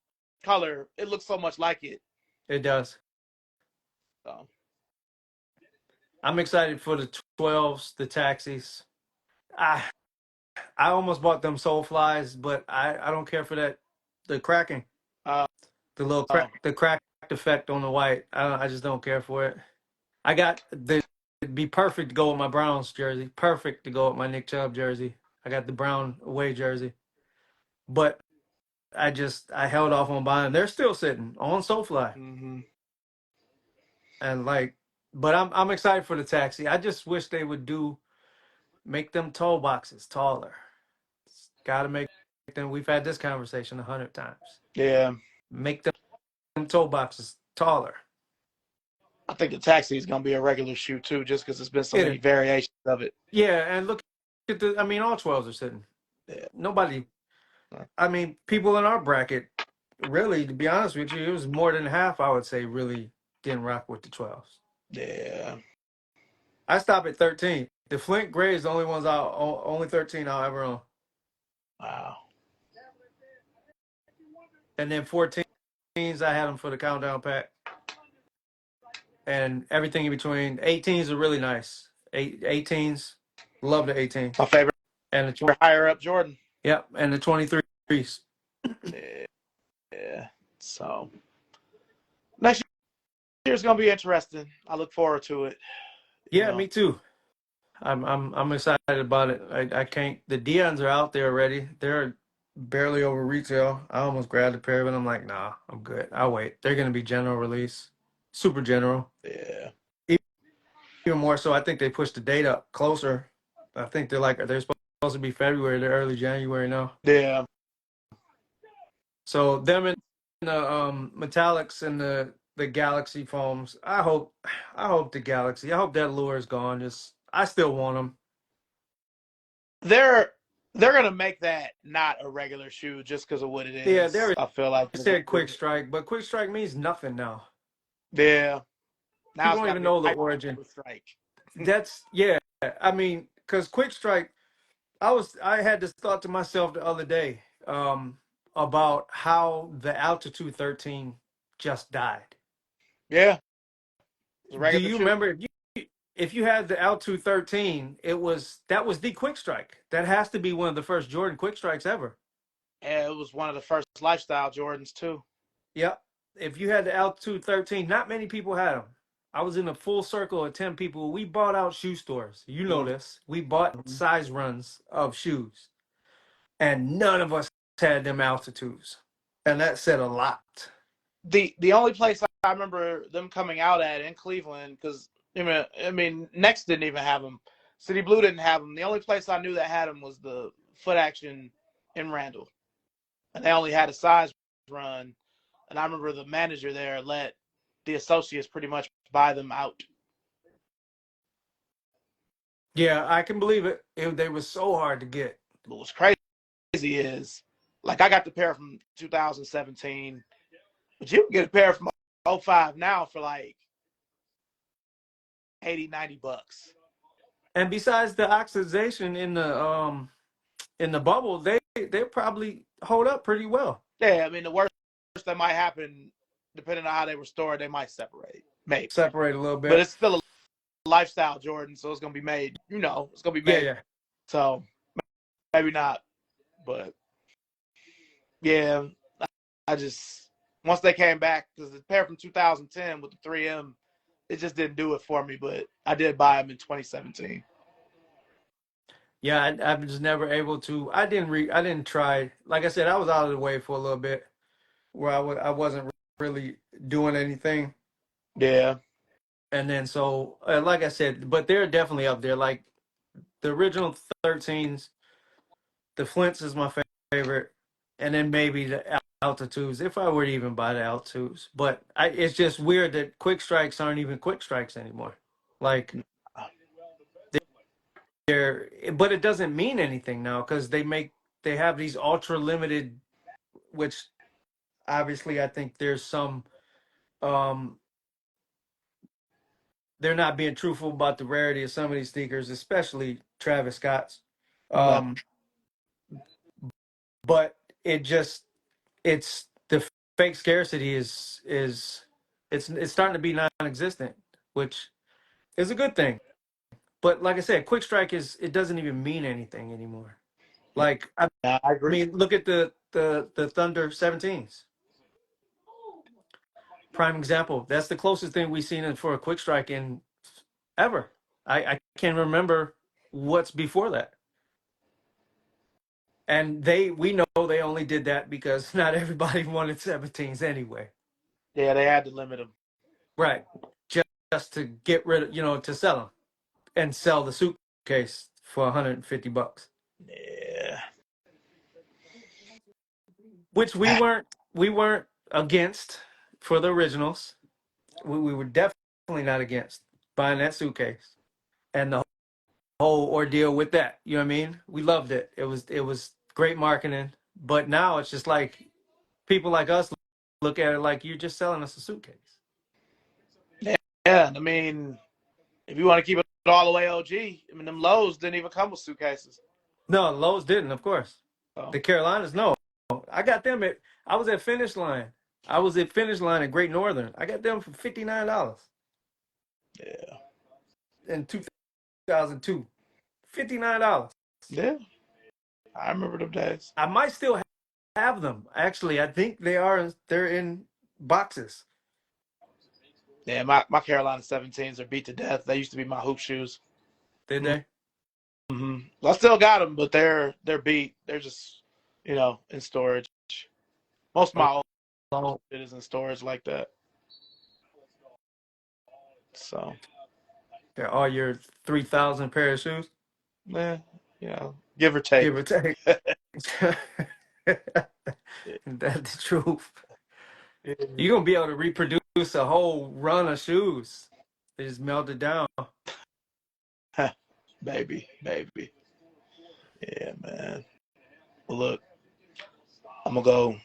color, it looks so much like it. it does. So, I'm excited for the 12s, the taxis. I I almost bought them soul flies, but I don't care for that. The cracking, uh, the little the crack effect on the white. I just don't care for it. I got the it'd be perfect to go with my Browns jersey. Perfect to go with my Nick Chubb jersey. I got the brown away jersey, but I held off on buying. They're still sitting on SoFly, mm-hmm. and like, but I'm excited for the taxi. I just wish they would make them toe boxes taller. Got to make them. We've had this conversation 100 times. Yeah, Make them toe boxes taller. I think the taxi is gonna be a regular shoe too, just because there's been so many It, variations of it. yeah, and look at the. I mean, all 12s are sitting. Yeah, Nobody. I mean, people in our bracket, really, to be honest with you, it was more than half. I would say really didn't rock with the 12s. yeah. I stop at 13. The Flint Gray is the only ones only 13 I'll ever own, Wow. and then 14s I had them for the countdown pack, and everything in between. 18s are really nice. 18s, love the 18s, My favorite and the higher up Jordan. yep, and the 23s. Yeah. Yeah. So next year's gonna be interesting. I look forward to it. You Yeah, know. me too. I'm excited about it. I can't. The Dion's are out there already. They're barely over retail. I almost grabbed a pair, but I'm like, nah, I'm good. I'll wait. They're gonna be general release, super general. Yeah. Even more so, I think they pushed the date up closer. I think they're supposed to be February. They're early January now. Yeah. So them and the metallics and the Galaxy foams. I hope the Galaxy. I hope that lure is gone. Just I still want them. They're they're gonna make that not a regular shoe just because of what it Yeah, is. there I feel like said quick strike, but quick strike means nothing now. yeah. Now People it's don't got to even be a know the hyper origin. strike. That's yeah. I mean, because quick strike, I had this thought to myself the other day about how the altitude 13 just died. Yeah. It's a Do regular you shoe. remember if you had the altitude 13, that was the quick strike. That has to be one of the first Jordan quick strikes ever. Yeah, it was one of the first lifestyle Jordans too. Yep. If you had the altitude 13, not many people had them. I was in a full circle of 10 people. We bought out shoe stores. You know this. We bought Mm-hmm. size runs of shoes, and none of us had them altitudes. And that said a lot. The only place I remember them coming out at in Cleveland, because I mean, Next didn't even have them. City Blue didn't have them. The only place I knew that had them was the Foot Action in Randall, and they only had a size run. And I remember the manager there let the associates pretty much buy them out. Yeah, I can believe it. They were so hard to get. But what's crazy is, like, I got the pair from 2017, but you can get a pair from '05 now for like 80, $90. And besides the oxidation in the bubble, they probably hold up pretty well. Yeah, I mean, the worst that might happen, depending on how they were stored, they might separate, maybe. Separate a little But bit. it's still a lifestyle Jordan, so it's gonna be made. It's gonna be Yeah, made. yeah. So maybe not, but yeah, I just once they came back, because the pair from 2010 with the 3M, it just didn't do it for me. But I did buy them in 2017. Yeah, I was never able to. I didn't try. Like I said, I was out of the way for a little bit, where I wasn't really doing anything. Yeah. And then so, like I said, but they're definitely up there. Like the original 13s, the Flints is my favorite, and then maybe the Altitudes, if I were to even buy the Altitudes. But it's just weird that quick strikes aren't even quick strikes anymore. Like but it doesn't mean anything now because they have these ultra limited, which obviously I think there's some um they're not being truthful about the rarity of some of these sneakers, especially Travis Scott's. No. Um, but it's the fake scarcity is it's starting to be non-existent, which is a good thing. But like I said, quick strike it doesn't even mean anything anymore. Like I I agree. mean, look at the Thunder 17s. Prime example. That's the closest thing we've seen for a quick strike in ever. I can't remember what's before that. And we know they only did that because not everybody wanted 17s anyway. Yeah, they had to limit them. Right. Just to get rid of, to sell them and sell the suitcase for $150. Yeah. Which we weren't against for the originals. We were definitely not against buying that suitcase and the whole ordeal with that. You know what I mean? We loved it. It was great marketing. But now it's just like people like us look at it like you're just selling us a suitcase. Yeah. I mean, if you want to keep it all the way OG, I mean, them lows didn't even come with suitcases. No, Lowe's didn't, of course. So, The Carolinas, no. I got them I was at Finish Line. I was at Finish Line at Great Northern. I got them for $59 yeah. in 2002. $59. Yeah. I remember them days. I might still have them. Actually, I think they're in boxes. Yeah, my Carolina 17s are beat to death. They used to be my hoop shoes. Did they? Mm-hmm. I still got them, but they're beat. They're just in storage. Most of my old Oh, shit is in storage like that. So they're all your 3,000 pair of shoes, yeah, give or take. give or take. That's the truth. You're gonna be able to reproduce a whole run of shoes. They just melted down. Baby. Yeah, man. Well, look, I'm gonna go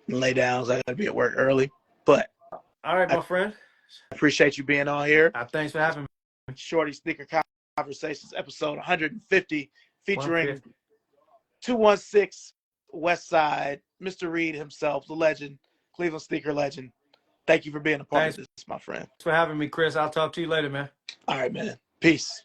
and lay down. 'Cause I gotta be at work early. But All right, I my friend. appreciate you being on here. Thanks for having me. Shorty Sneaker Conversations, episode 150, featuring 150. 216 West Side, Mr. Reed himself, the legend, Cleveland sneaker legend. Thank you for being a part of Thanks this, my friend. for having me, Chris. I'll talk to you later, man. All right, man. Peace.